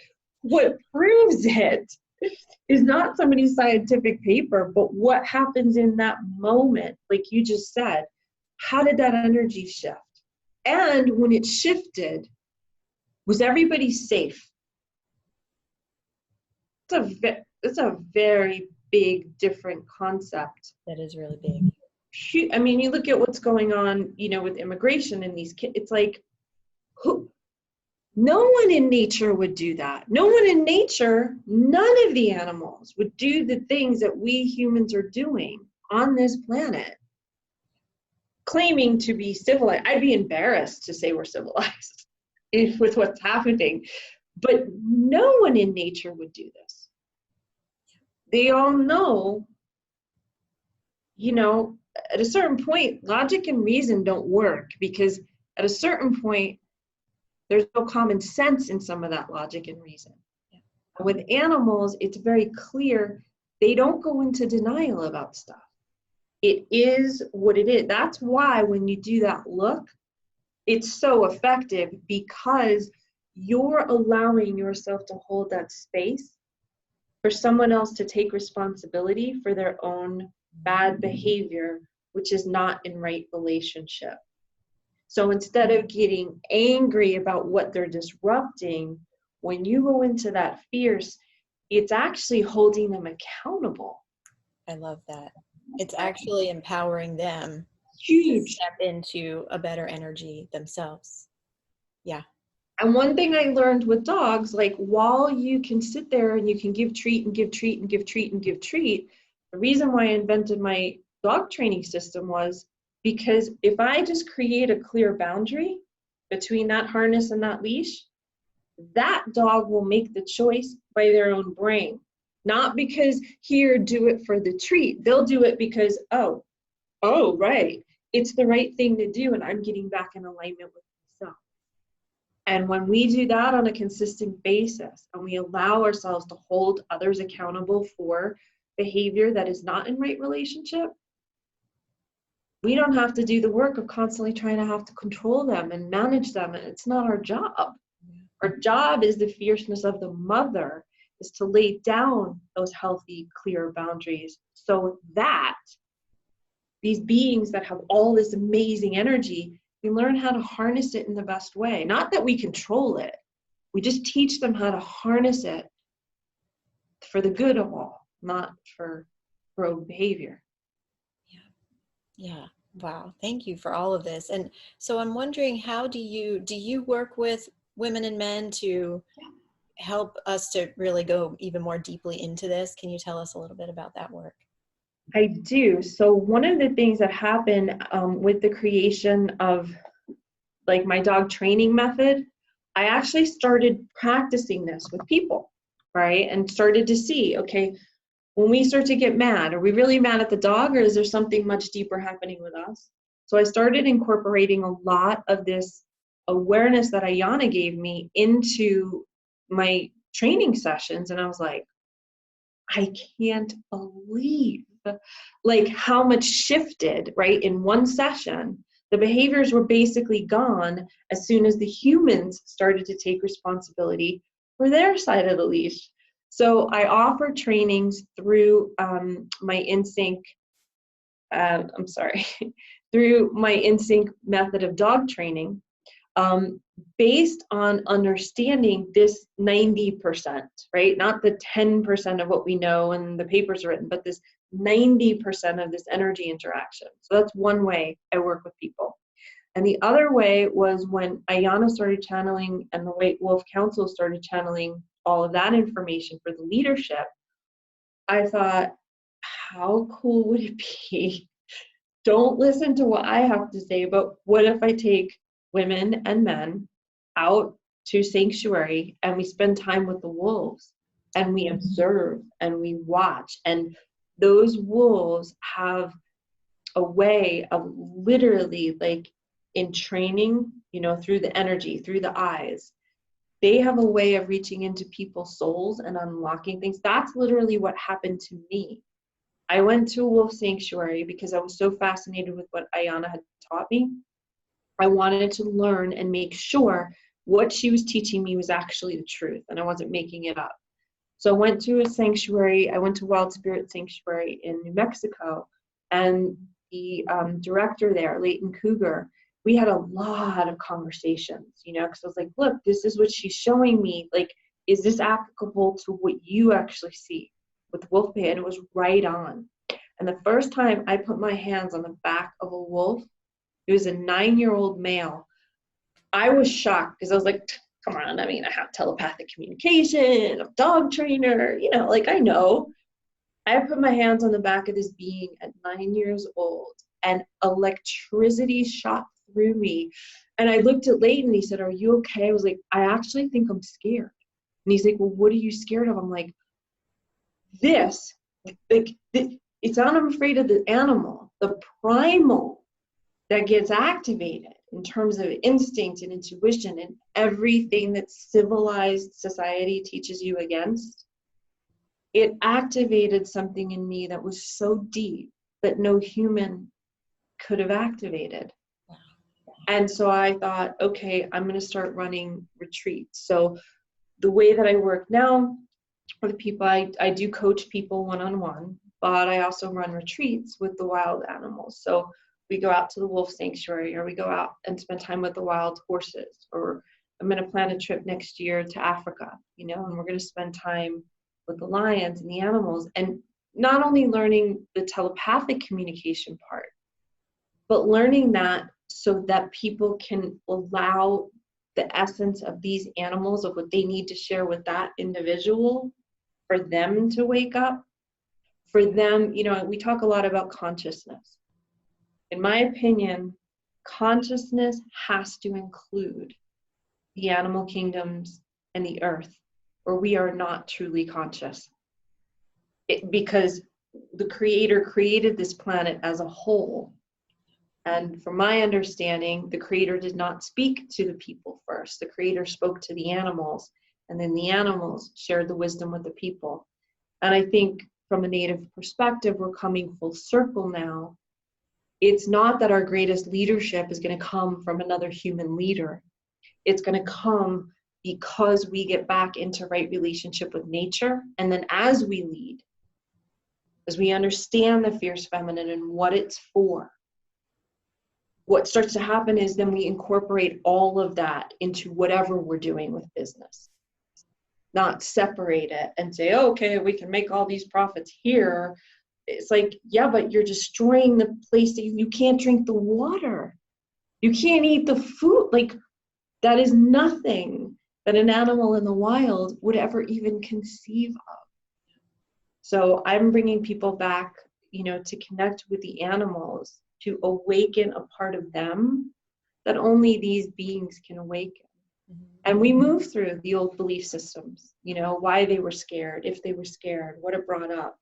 What proves it is not somebody's scientific paper, but what happens in that moment, like you just said. How did that energy shift? And when it shifted, was everybody safe? It's a very big, different concept. That is really big. I mean, you look at what's going on, with immigration and these kids, it's like, no one in nature would do that. No one in nature, none of the animals would do the things that we humans are doing on this planet, claiming to be civilized. I'd be embarrassed to say we're civilized with what's happening, but no one in nature would do this. They all know, at a certain point, logic and reason don't work, because at a certain point, there's no common sense in some of that logic and reason. Yeah. With animals, it's very clear. They don't go into denial about stuff. It is what it is. That's why when you do that look, it's so effective, because you're allowing yourself to hold that space for someone else to take responsibility for their own bad behavior, which is not in right relationship. So instead of getting angry about what they're disrupting, when you go into that fierce, it's actually holding them accountable. I love that. It's actually empowering them Huge. to step into a better energy themselves. Yeah. And one thing I learned with dogs, like, while you can sit there and you can give treat and give treat and give treat and give treat, the reason why I invented my dog training system was because if I just create a clear boundary between that harness and that leash, that dog will make the choice by their own brain. Not because, here, do it for the treat. They'll do it because, oh, right, it's the right thing to do, and I'm getting back in alignment with myself. And when we do that on a consistent basis, and we allow ourselves to hold others accountable for behavior that is not in right relationship, we don't have to do the work of constantly trying to have to control them and manage them. And it's not our job. Our job is the fierceness of the mother, is to lay down those healthy, clear boundaries so that these beings that have all this amazing energy, we learn how to harness it in the best way. Not that we control it. We just teach them how to harness it for the good of all, not for rogue behavior. Yeah. Wow. Thank you for all of this. And so I'm wondering, how do you work with women and men to help us to really go even more deeply into this? Can you tell us a little bit about that work? I do. So one of the things that happened with the creation of, like, my dog training method, I actually started practicing this with people, right? And started to see, okay, when we start to get mad, are we really mad at the dog, or is there something much deeper happening with us? So I started incorporating a lot of this awareness that Ayana gave me into my training sessions. And I was like, I can't believe, like, how much shifted, right? In one session, the behaviors were basically gone as soon as the humans started to take responsibility for their side of the leash. So I offer trainings through my Insync, through my Insync method of dog training, based on understanding this 90%, right? Not the 10% of what we know and the papers are written, but this 90% of this energy interaction. So that's one way I work with people. And the other way was when Ayana started channeling and the White Wolf Council started channeling all of that information for the leadership. I thought, how cool would it be? Don't listen to what I have to say, but what if I take women and men out to sanctuary and we spend time with the wolves and we observe and we watch, and those wolves have a way of literally, like, in training, through the energy, through the eyes, they have a way of reaching into people's souls and unlocking things. That's literally what happened to me. I went to a wolf sanctuary because I was so fascinated with what Ayana had taught me. I wanted to learn and make sure what she was teaching me was actually the truth and I wasn't making it up. So I went to a sanctuary. I went to Wild Spirit Sanctuary in New Mexico, and the director there, Leighton Cougar, we had a lot of conversations, you know, because I was like, look, this is what she's showing me. Like, is this applicable to what you actually see with wolf pay? And it was right on. And the first time I put my hands on the back of a wolf, it was a 9-year-old male. I was shocked because I was like, come on, I mean, I have telepathic communication, I'm a dog trainer, you know, like I know. I put my hands on the back of this being at 9 years old and electricity shot through me. And I looked at Leighton and he said, are you okay? I was like, I actually think I'm scared. And he's like, well, what are you scared of? I'm like, this, it's not I'm afraid of the animal, the primal that gets activated in terms of instinct and intuition and everything that civilized society teaches you against. It activated something in me that was so deep that no human could have activated. And so I thought, okay, I'm going to start running retreats. So the way that I work now with people, I do coach people one-on-one, but I also run retreats with the wild animals. So we go out to the wolf sanctuary, or we go out and spend time with the wild horses, or I'm going to plan a trip next year to Africa, you know, and we're going to spend time with the lions and the animals, and not only learning the telepathic communication part, but learning that so that people can allow the essence of these animals, of what they need to share with that individual, for them to wake up, for them, you know, we talk a lot about consciousness. In my opinion, consciousness has to include the animal kingdoms and the earth, or we are not truly conscious. Because the creator created this planet as a whole. And from my understanding, the creator did not speak to the people first. The creator spoke to the animals, and then the animals shared the wisdom with the people. And I think from a native perspective, we're coming full circle now. It's not that our greatest leadership is going to come from another human leader. It's going to come because we get back into right relationship with nature. And then as we lead, as we understand the fierce feminine and what it's for, what starts to happen is then we incorporate all of that into whatever we're doing with business. Not separate it and say, oh, okay, we can make all these profits here. It's like, yeah, but you're destroying the place that you can't drink the water. You can't eat the food. Like, that is nothing that an animal in the wild would ever even conceive of. So I'm bringing people back, you know, to connect with the animals, to awaken a part of them that only these beings can awaken. Mm-hmm. And we move through the old belief systems, you know, why they were scared, if they were scared, what it brought up,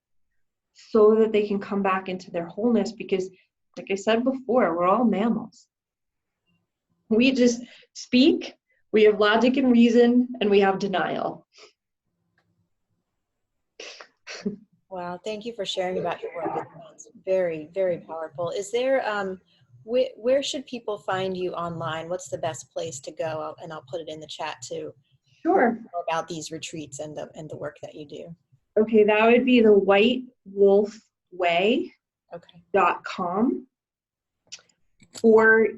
so that they can come back into their wholeness. Because, like I said before, we're all mammals. We just speak, we have logic and reason, and we have denial. Wow, thank you for sharing about your work. It's very, very powerful. Is there, where should people find you online? What's the best place to go? And I'll put it in the chat too. Sure. About these retreats and the work that you do. Okay, that would be the whitewolfway.com, or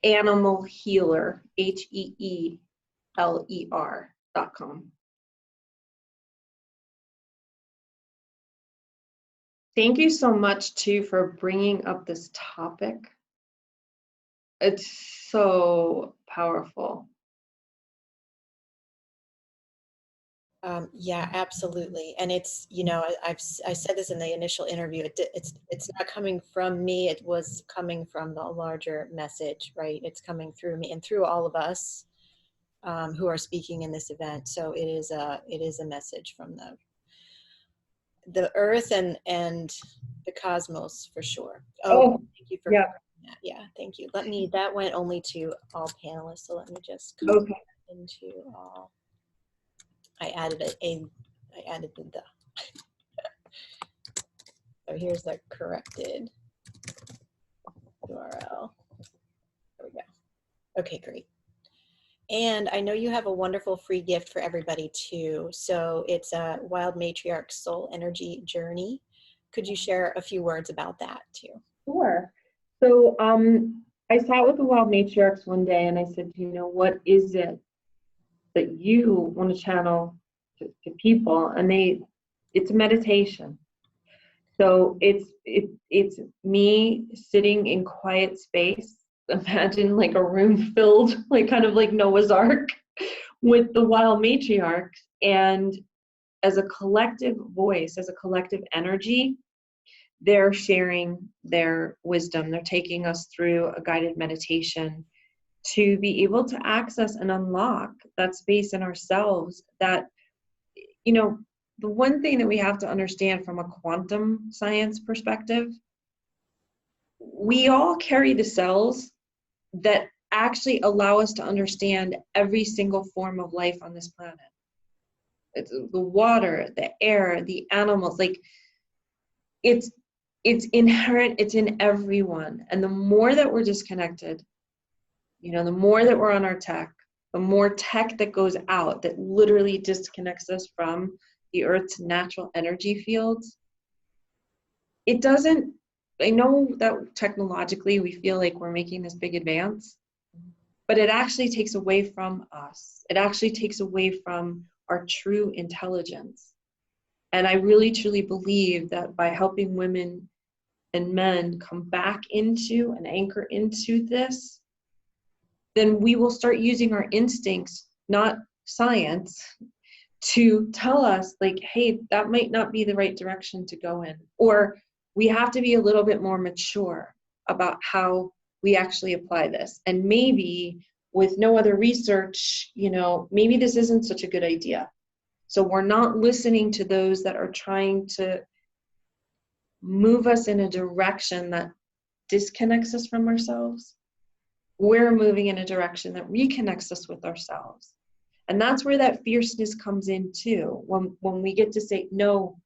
animal healer, HEELER.com. Thank you so much too for bringing up this topic. It's so powerful. Yeah, absolutely. And it's, you know, I said this in the initial interview, it's not coming from me, it was coming from the larger message, right? It's coming through me and through all of us who are speaking in this event. So it is a message from the earth and the cosmos for sure. Oh, thank you for that. Yeah, thank you. That went only to all panelists, so let me just come into all. I added I added the. So here's the corrected URL. There we go. Okay, great. And I know you have a wonderful free gift for everybody too. So it's a Wild Matriarch Soul Energy Journey. Could you share a few words about that too? Sure. So I sat with the Wild Matriarchs one day and I said, you know, what is it that you want to channel to people? And it's a meditation. So it's me sitting in quiet space. Imagine like a room filled, like kind of like Noah's Ark, with the Wild Matriarchs. And as a collective voice, as a collective energy, they're sharing their wisdom. They're taking us through a guided meditation to be able to access and unlock that space in ourselves that, you know, the one thing that we have to understand from a quantum science perspective, we all carry the cells that actually allow us to understand every single form of life on this planet. It's the water, the air, the animals, like it's inherent, it's in everyone. And the more that we're disconnected, you know, the more that we're on our tech, the more tech that goes out that literally disconnects us from the Earth's natural energy fields. It doesn't, I know that technologically we feel like we're making this big advance, but it actually takes away from us. It actually takes away from our true intelligence. And I really truly believe that by helping women and men come back into and anchor into this, then we will start using our instincts, not science, to tell us like, hey, that might not be the right direction to go in. Or we have to be a little bit more mature about how we actually apply this. And maybe with no other research, you know, maybe this isn't such a good idea. So we're not listening to those that are trying to move us in a direction that disconnects us from ourselves. We're moving in a direction that reconnects us with ourselves. And that's where that fierceness comes in too. When we get to say, no,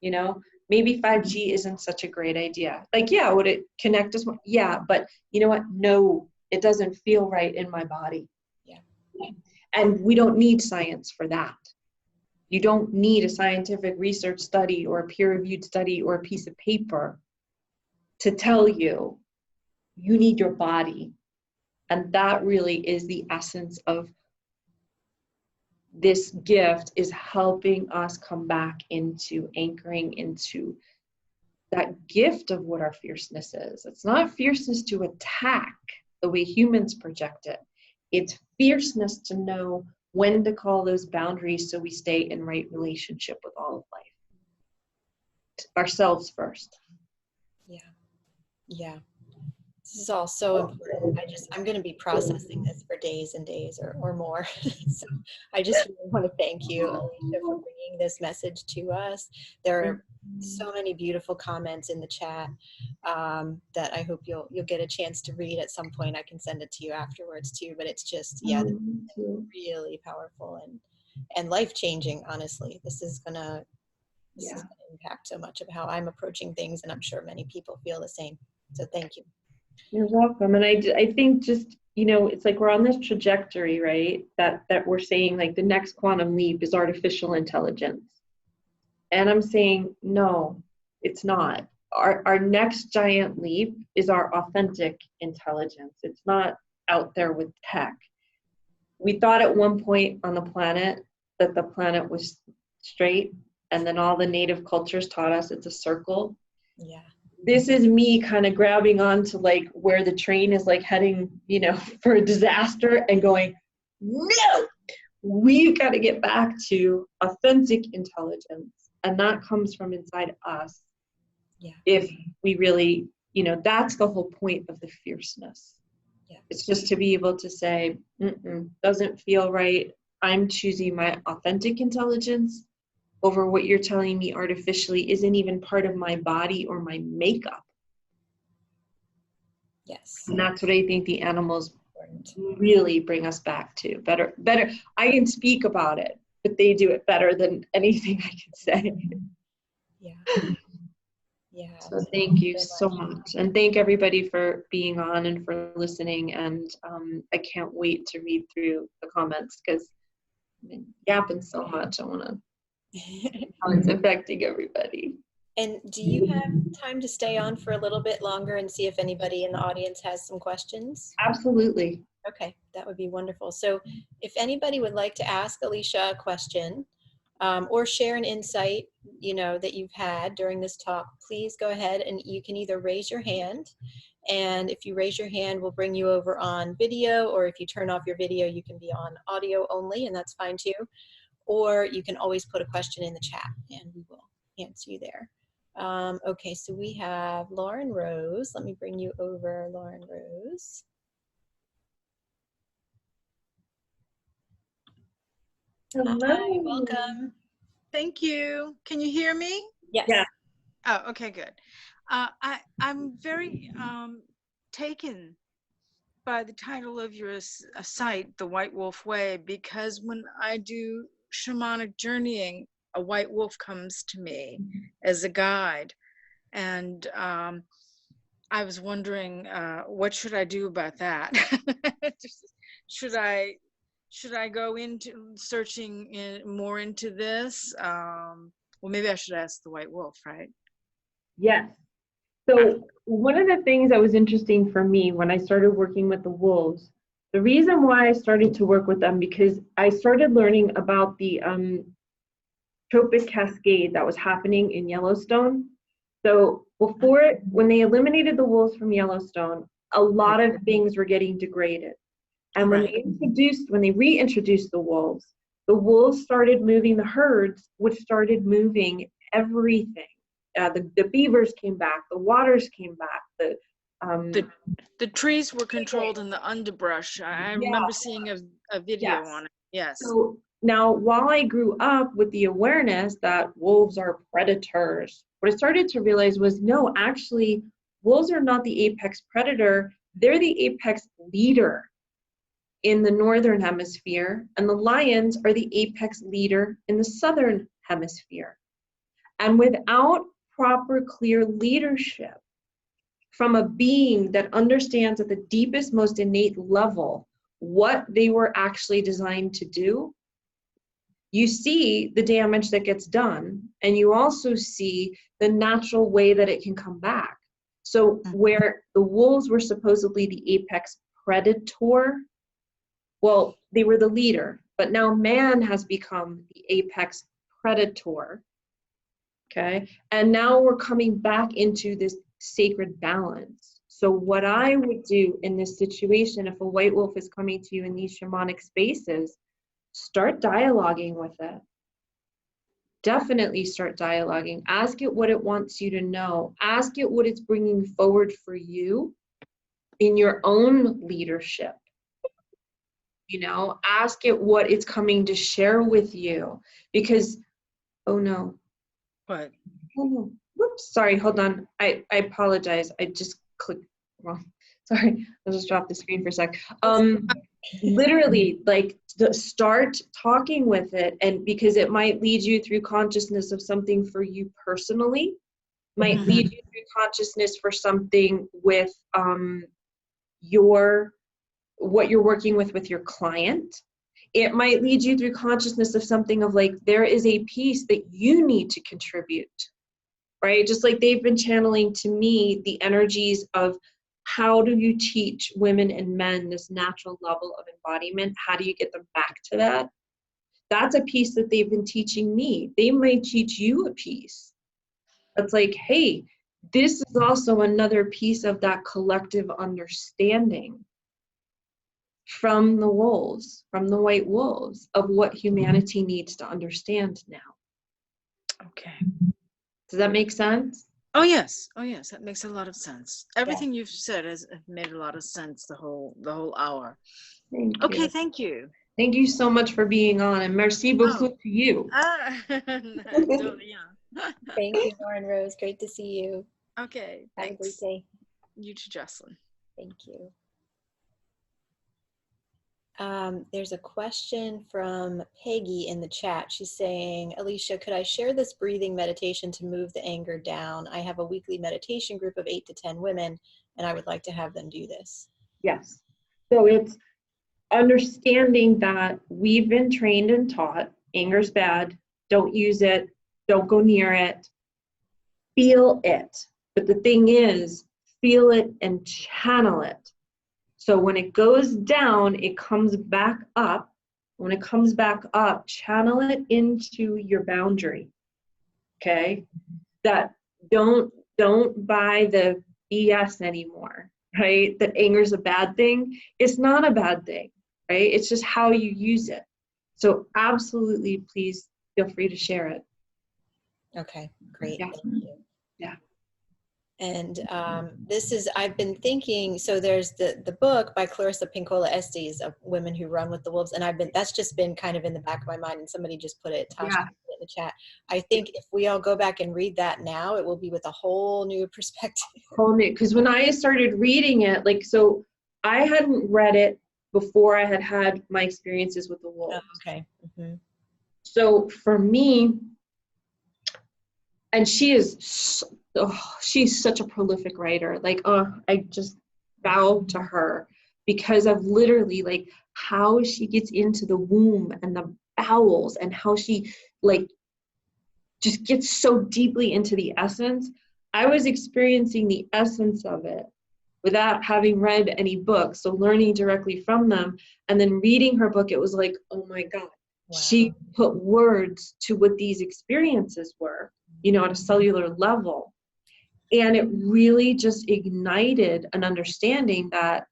you know, maybe 5G isn't such a great idea. Like, yeah, would it connect us? Yeah, but you know what? No, it doesn't feel right in my body. Yeah. And we don't need science for that. You don't need a scientific research study or a peer-reviewed study or a piece of paper to tell you, you need your body. And that really is the essence of this gift, is helping us come back into anchoring into that gift of what our fierceness is. It's not fierceness to attack the way humans project it. It's fierceness to know when to call those boundaries so we stay in right relationship with all of life. Ourselves first. Yeah. Yeah. This is all so important. I'm going to be processing this for days and days or more. So I just really want to thank you, Allecia, for bringing this message to us. There are so many beautiful comments in the chat that I hope you'll get a chance to read at some point. I can send it to you afterwards too, but it's just, yeah, really powerful and life-changing, honestly. This is going to impact so much of how I'm approaching things, and I'm sure many people feel the same. So thank you. You're welcome. And I think just, you know, it's like we're on this trajectory, right? That we're saying like the next quantum leap is artificial intelligence. And I'm saying, no, it's not. Our next giant leap is our authentic intelligence. It's not out there with tech. We thought at one point on the planet that the planet was straight, and then all the native cultures taught us it's a circle. Yeah. This is me kind of grabbing onto like where the train is like heading, you know, for a disaster and going, no, we've got to get back to authentic intelligence. And that comes from inside us. Yeah. If we really, you know, that's the whole point of the fierceness. Yeah. It's just to be able to say, doesn't feel right. I'm choosing my authentic intelligence over what you're telling me artificially isn't even part of my body or my makeup. Yes. And that's what I think the animals really bring us back to. Better. I can speak about it, but they do it better than anything I could say. Yeah. Yeah. So thank you so much. And thank everybody for being on and for listening. And I can't wait to read through the comments because I've been yapping so much. I want to how it's affecting everybody. And do you have time to stay on for a little bit longer and see if anybody in the audience has some questions? Absolutely. Okay, that would be wonderful. So if anybody would like to ask Allecia a question or share an insight, you know, that you've had during this talk, please go ahead and you can either raise your hand. And if you raise your hand, we'll bring you over on video, or if you turn off your video, you can be on audio only, and that's fine too. Or you can always put a question in the chat and we will answer you there. Okay, so we have Lauren Rose. Let me bring you over, Lauren Rose. Hello. Hi, welcome. Thank you. Can you hear me? Yes. Yeah. Oh, okay, good. I'm very taken by the title of your site, The White Wolf Way, because when I do shamanic journeying, a white wolf comes to me as a guide. And I was wondering, what should I do about that? Should I go into searching more into this? Well, maybe I should ask the white wolf, right? Yes. So one of the things that was interesting for me when I started working with the wolves, the reason why I started to work with them, because I started learning about the tropic cascade that was happening in Yellowstone. So before, when they eliminated the wolves from Yellowstone, a lot of things were getting degraded. And when they reintroduced the wolves started moving the herds, which started moving everything. The beavers came back, the waters came back, the trees were controlled in the underbrush. I remember seeing a video on it. Yes. So now, while I grew up with the awareness that wolves are predators, what I started to realize was, no, actually, wolves are not the apex predator. They're the apex leader in the northern hemisphere, and the lions are the apex leader in the southern hemisphere. And without proper, clear leadership from a being that understands at the deepest, most innate level what they were actually designed to do, you see the damage that gets done, and you also see the natural way that it can come back. So where the wolves were supposedly the apex predator, well, they were the leader, but now man has become the apex predator, okay? And now we're coming back into this sacred balance. So what I would do in this situation, if a white wolf is coming to you in these shamanic spaces, start dialoguing with it. Definitely start dialoguing. Ask it what it wants you to know. Ask it what it's bringing forward for you in your own leadership. You know, ask it what it's coming to share with you, because, oh no. What? Oh no. Whoops, sorry, hold on. I apologize. I just clicked wrong. Sorry, I'll just drop the screen for a sec. Literally, like, start talking with it, and because it might lead you through consciousness of something for you personally, might lead you through consciousness for something with what you're working with your client. It might lead you through consciousness of something of like, there is a piece that you need to contribute, right? Just like they've been channeling to me the energies of how do you teach women and men this natural level of embodiment? How do you get them back to that? That's a piece that they've been teaching me. They might teach you a piece that's like, hey, this is also another piece of that collective understanding from the wolves, from the white wolves, of what humanity needs to understand now. Okay. Does that make sense? Oh yes, that makes a lot of sense. Everything you've said has made a lot of sense the whole hour. Thank you. Okay, thank you. Thank you so much for being on, and merci beaucoup to you. Thank you, Lauren Rose. Great to see you. Okay, Have a great day. You too, Jocelyn. Thank you. There's a question from Peggy in the chat. She's saying, Allecia, could I share this breathing meditation to move the anger down? I have a weekly meditation group of 8 to 10 women, and I would like to have them do this. Yes. So it's understanding that we've been trained and taught anger's bad, don't use it, don't go near it, feel it. But the thing is, feel it and channel it. So when it goes down, it comes back up. When it comes back up, channel it into your boundary. Okay? That don't buy the BS anymore, right? That anger is a bad thing. It's not a bad thing, right? It's just how you use it. So absolutely, please feel free to share it. Okay, great. Yeah. Thank you. Yeah. And this is, I've been thinking, so there's the book by Clarissa Pinkola Estes of Women Who Run with the Wolves. And that's just been kind of in the back of my mind, and somebody just put it, Tasha, Yeah. put it in the chat. I think if we all go back and read that now, it will be with a whole new perspective. Whole new, because when I started reading it, like, so I hadn't read it before I had my experiences with the wolves. Oh, okay. Mm-hmm. So for me, and she's such a prolific writer. Like, I just bow to her because of literally like how she gets into the womb and the bowels and how she like just gets so deeply into the essence. I was experiencing the essence of it without having read any books. So learning directly from them and then reading her book, it was like, oh my God, Wow. She put words to what these experiences were, you know, at a cellular level. And it really just ignited an understanding that,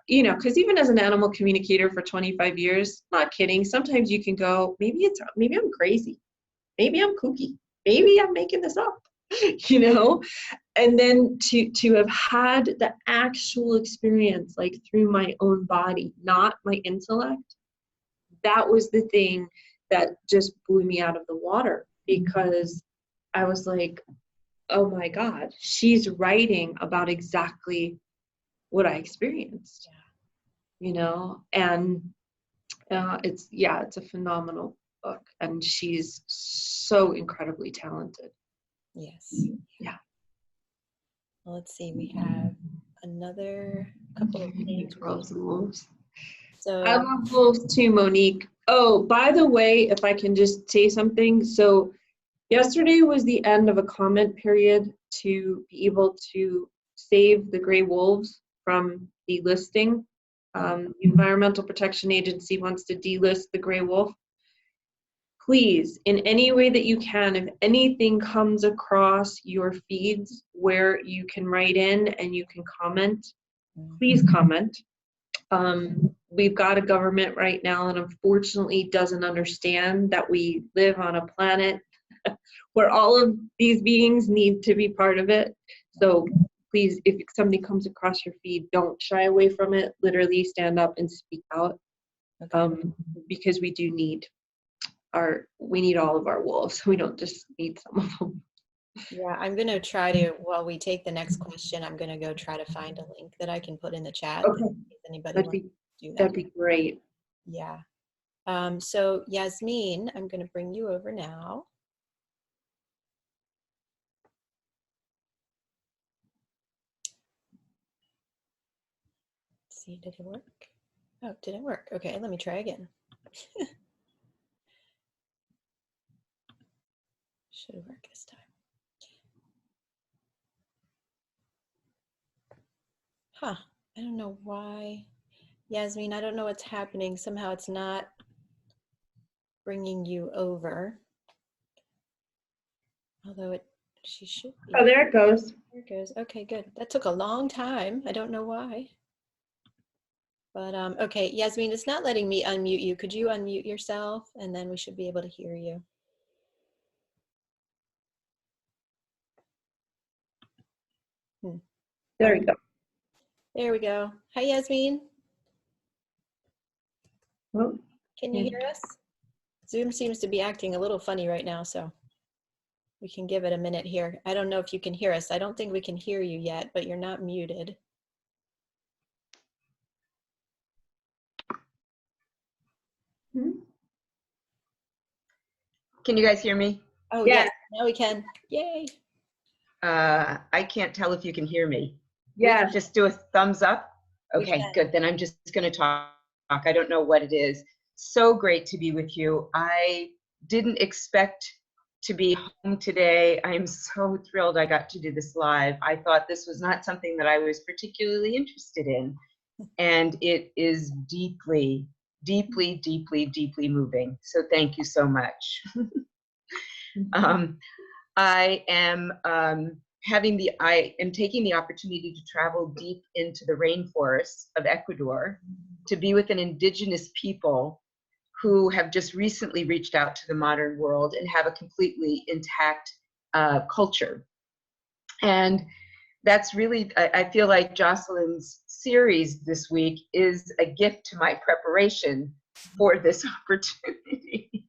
you know, because even as an animal communicator for 25 years, not kidding, sometimes you can go, maybe I'm crazy. Maybe I'm kooky. Maybe I'm making this up, you know? And then to have had the actual experience, like through my own body, not my intellect, that was the thing that just blew me out of the water, because I was like, oh my God, she's writing about exactly what I experienced, you know? And it's a phenomenal book, and she's so incredibly talented. Yes. Yeah. Well, let's see, we have another couple of things. So I love wolves too, Monique. Oh, by the way, if I can just say something. So yesterday was the end of a comment period to be able to save the gray wolves from delisting. The Environmental Protection Agency wants to delist the gray wolf. Please, in any way that you can, if anything comes across your feeds where you can write in and you can comment, please comment. We've got a government right now that unfortunately doesn't understand that we live on a planet where all of these beings need to be part of it. So please, if somebody comes across your feed, don't shy away from it. Literally stand up and speak out, because we do need all of our wolves. We don't just need some of them. Yeah, I'm going to try to, while we take the next question, I'm going to go try to find a link that I can put in the chat. Okay. If anybody wants to do that. That'd be great. Yeah. So Yasmin, I'm going to bring you over now. Let's see, did it work? Oh, it didn't work. Okay, let me try again. Should work this time. Huh, I don't know why. Yasmin, I don't know what's happening. Somehow it's not bringing you over. Although she should be. Oh, there it goes. There it goes. Okay, good. That took a long time. I don't know why. But okay, Yasmin, it's not letting me unmute you. Could you unmute yourself? And then we should be able to hear you. There we go. There we go. Hi, Yasmin. Oh, Can you hear us? Zoom seems to be acting a little funny right now, so we can give it a minute here. I don't know if you can hear us. I don't think we can hear you yet, but you're not muted. Can you guys hear me? Oh, Yeah. yes. Now we can. Yay. I can't tell if you can hear me. Yeah. Just do a thumbs up. We Okay, can. good. Then I'm just going to talk. I don't know what it is. So great to be with you. I didn't expect to be home today. I'm so thrilled I got to do this live. I thought this was not something that I was particularly interested in. And it is deeply, deeply, deeply, deeply moving. So thank you so much. I am taking the opportunity to travel deep into the rainforests of Ecuador to be with an indigenous people who have just recently reached out to the modern world and have a completely intact culture. And that's really, I feel like Jocelyn's series this week is a gift to my preparation for this opportunity.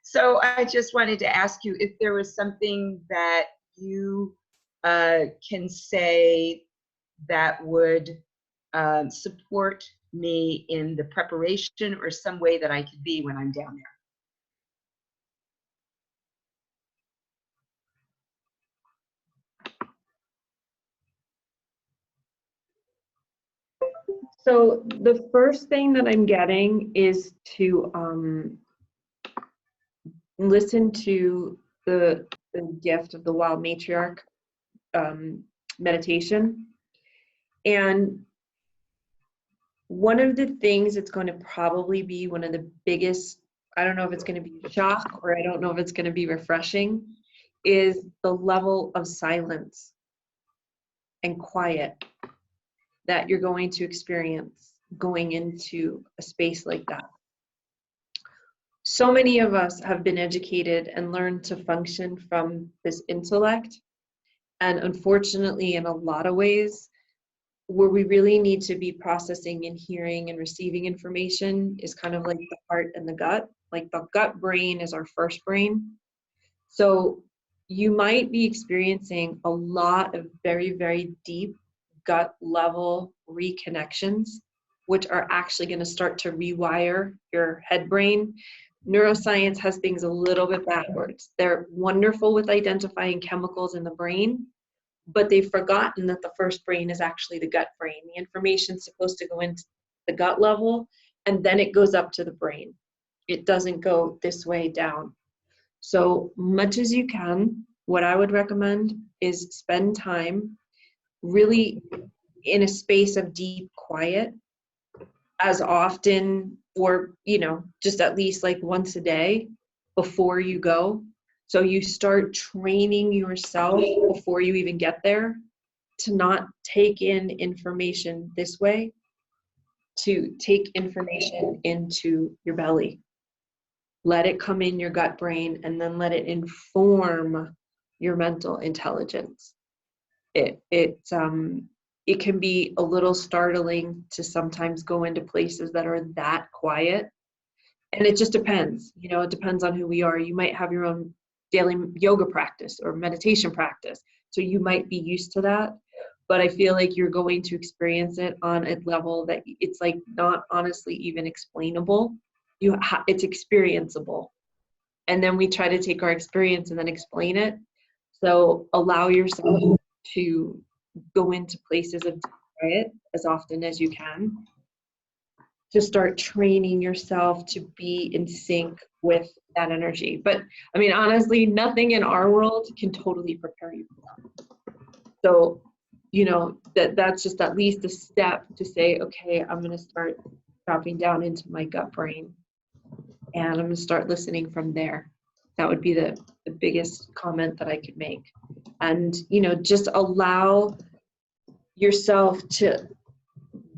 So I just wanted to ask you if there was something that you can say that would support me in the preparation, or some way that I could be when I'm down there. So the first thing that I'm getting is to listen to the gift of the Wild Matriarch meditation. And one of the things that's going to probably be one of the biggest, I don't know if it's going to be a shock, or I don't know if it's going to be refreshing, is the level of silence and quiet that you're going to experience going into a space like that. So many of us have been educated and learned to function from this intellect. And unfortunately, in a lot of ways, where we really need to be processing and hearing and receiving information is kind of like the heart and the gut. Like the gut brain is our first brain. So you might be experiencing a lot of very, very deep gut level reconnections, which are actually going to start to rewire your head brain. Neuroscience has things a little bit backwards. They're wonderful with identifying chemicals in the brain, but they've forgotten that the first brain is actually the gut brain. The information's supposed to go into the gut level, and then it goes up to the brain. It doesn't go this way down. So much as you can, what I would recommend is spend time really in a space of deep quiet as often, or, just at least like once a day before you go. So you start training yourself before you even get there to not take in information this way, to take information into your belly. Let it come in your gut brain, and then let it inform your mental intelligence. It can be a little startling to sometimes go into places that are that quiet. And it just depends, it depends on who we are. You might have your own daily yoga practice or meditation practice, so you might be used to that. But I feel like you're going to experience it on a level that it's like not honestly even explainable. It's experienceable. And then we try to take our experience and then explain it. So allow yourself to go into places of quiet as often as you can, to start training yourself to be in sync with that energy. But I mean, honestly, nothing in our world can totally prepare you for that. So, that's just at least a step to say, okay, I'm going to start dropping down into my gut brain, and I'm going to start listening from there. That would be the biggest comment that I could make. And, just allow yourself to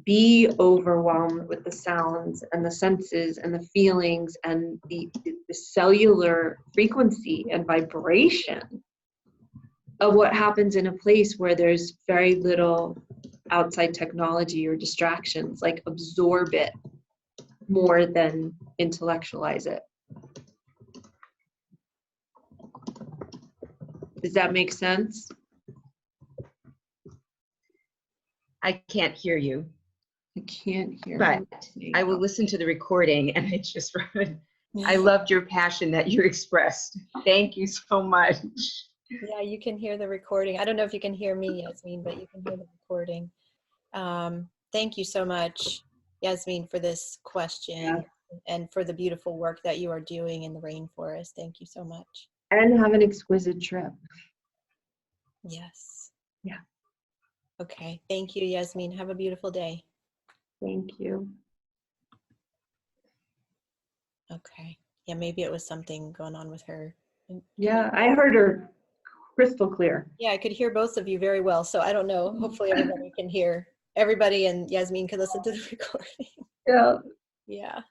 be overwhelmed with the sounds and the senses and the feelings and the cellular frequency and vibration of what happens in a place where there's very little outside technology or distractions. Like, absorb it more than intellectualize it. Does that make sense? I can't hear you. I can't hear. But him. I will listen to the recording, and I loved your passion that you expressed. Thank you so much. Yeah, you can hear the recording. I don't know if you can hear me, Yasmin, but you can hear the recording. Thank you so much, Yasmin, for this question and for the beautiful work that you are doing in the rainforest. Thank you so much. And have an exquisite trip. Yes. Yeah. Okay. Thank you, Yasmin. Have a beautiful day. Thank you. Okay. Yeah, maybe it was something going on with her. Yeah, I heard her crystal clear. Yeah, I could hear both of you very well. So I don't know. Hopefully everybody can hear. Everybody and Yasmin can listen to the recording. Yeah. Yeah.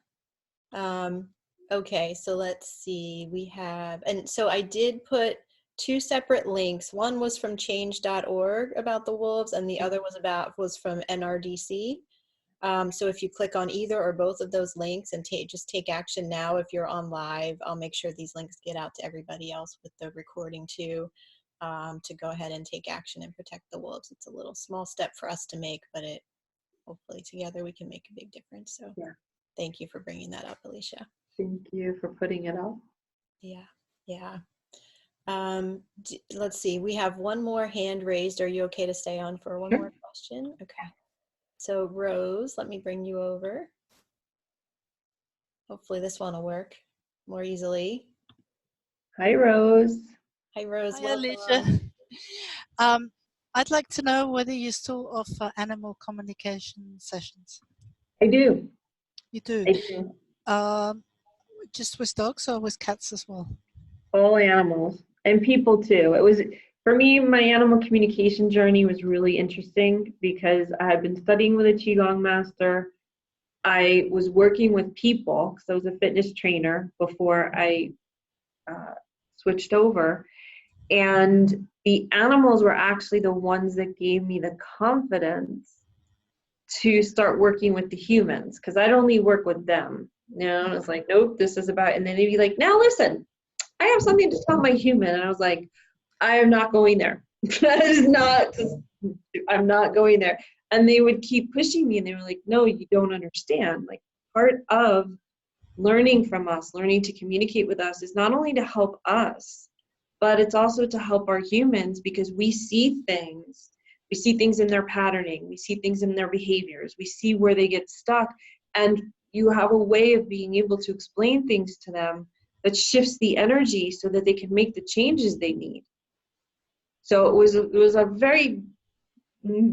Okay, so let's see. We have, and so I did put 2 separate links. One was from change.org about the wolves, and the other was from NRDC. So if you click on either or both of those links and just take action now, if you're on live, I'll make sure these links get out to everybody else with the recording too, to go ahead and take action and protect the wolves. It's a little small step for us to make, but hopefully together we can make a big difference. So yeah. Thank you for bringing that up, Allecia. Thank you for putting it up. Yeah, yeah. Let's see, we have one more hand raised. Are you okay to stay on for one more question? Okay. So Rose, let me bring you over. Hopefully this one will work more easily. Hi, Rose. Hi, Rose. Hi, Allecia. I'd like to know whether you still offer animal communication sessions. I do. You do? I do. Just with dogs or with cats as well? All animals and people too. It was, for me, my animal communication journey was really interesting because I had been studying with a Qigong master. I was working with people because I was a fitness trainer before I switched over. And the animals were actually the ones that gave me the confidence to start working with the humans, because I'd only work with them. You know, I was like, nope, this is about, and then they'd be like, now listen, I have something to tell my human. And I was like, I am not going there. That is not, I'm not going there. And they would keep pushing me, and they were like, no, you don't understand. Like, part of learning from us, learning to communicate with us, is not only to help us, but it's also to help our humans, because we see things. We see things in their patterning. We see things in their behaviors. We see where they get stuck. And you have a way of being able to explain things to them that shifts the energy so that they can make the changes they need. So it was a very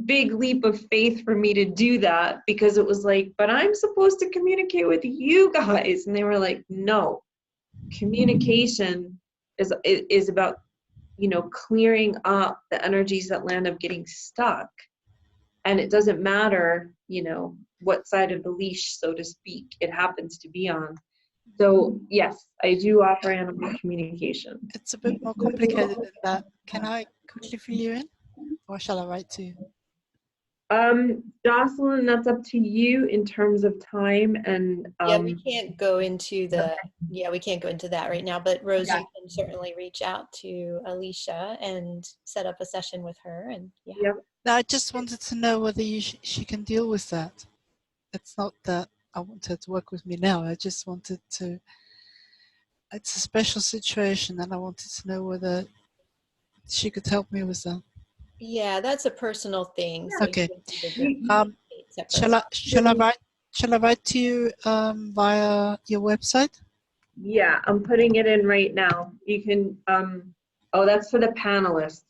big leap of faith for me to do that, because it was like, but I'm supposed to communicate with you guys. And they were like, no, communication is about, you know, clearing up the energies that land up getting stuck. And it doesn't matter, you know, what side of the leash, so to speak, it happens to be on. So yes, I do offer animal communication. It's a bit more complicated than that. Can I quickly fill you in, or shall I write to you? Jocelyn, that's up to you in terms of time. And Yeah, we can't go into that right now, but Rose, you can certainly reach out to Allecia and set up a session with her. And No, I just wanted to know whether she can deal with that. It's not that I want her to work with me now. I just wanted to, it's a special situation, and I wanted to know whether she could help me with that. Yeah, that's a personal thing. So Okay. Shall I write to you via your website? yeah, I'm putting it in right now. You can, oh, that's for the panelists.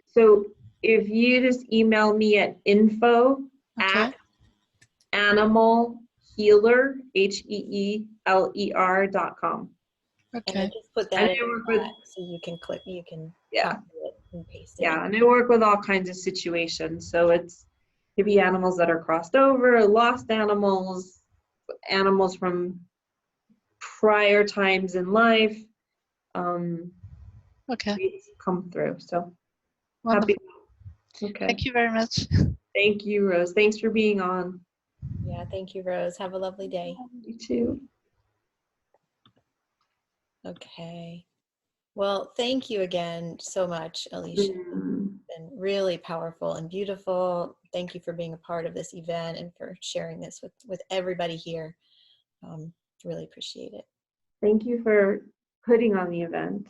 So if you just email me at info@animalhealer, HEELER.com. Okay. And I just put that in the chat so you can click, you can copy it and paste it. Yeah, and I work with all kinds of situations. So it could be animals that are crossed over, lost animals, animals from prior times in life. Okay. It's come through. So Wonderful. happy. Okay. Thank you very much. Thank you, Rose. Thanks for being on. Yeah, thank you, Rose. Have a lovely day. You too. Okay. Well, thank you again so much, Allecia. It's been really powerful and beautiful. thank you for being a part of this event and for sharing this with everybody here. Really appreciate it. Thank you for putting on the event.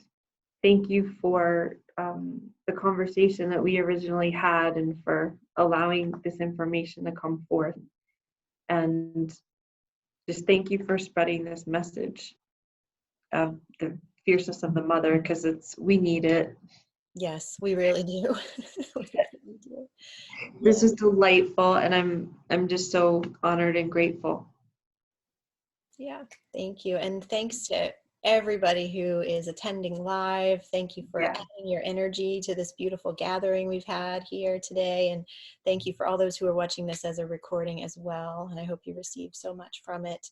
Thank you for the conversation that we originally had and for allowing this information to come forth. And just thank you for spreading this message of the fierceness of the mother, because we need it. Yes, we really do. We really do. This is delightful, and I'm just so honored and grateful. Yeah, thank you. And thanks to everybody who is attending live. Thank you for adding your energy to this beautiful gathering we've had here today. And thank you for all those who are watching this as a recording as well. And I hope you receive so much from it.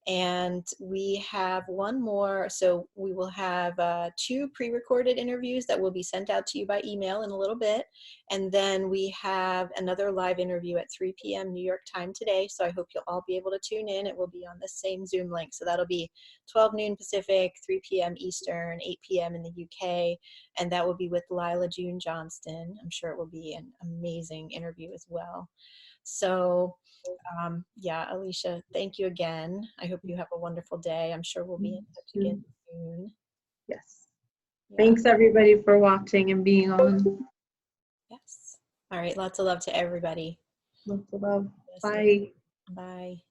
And we have one more, so we will have 2 pre-recorded interviews that will be sent out to you by email in a little bit. And then we have another live interview at 3 p.m. New York time today. So I hope you'll all be able to tune in. It will be on the same Zoom link. So that'll be 12 noon Pacific, 3 p.m. Eastern, 8 p.m. in the UK. And that will be with Lila June Johnston. I'm sure it will be an amazing interview as well. So yeah, Allecia, thank you again. I hope you have a wonderful day. I'm sure we'll be in touch again soon. Yes. Yeah. Thanks everybody for watching and being on. Yes. All right. Lots of love to everybody. Lots of love. Yes, Bye. Bye.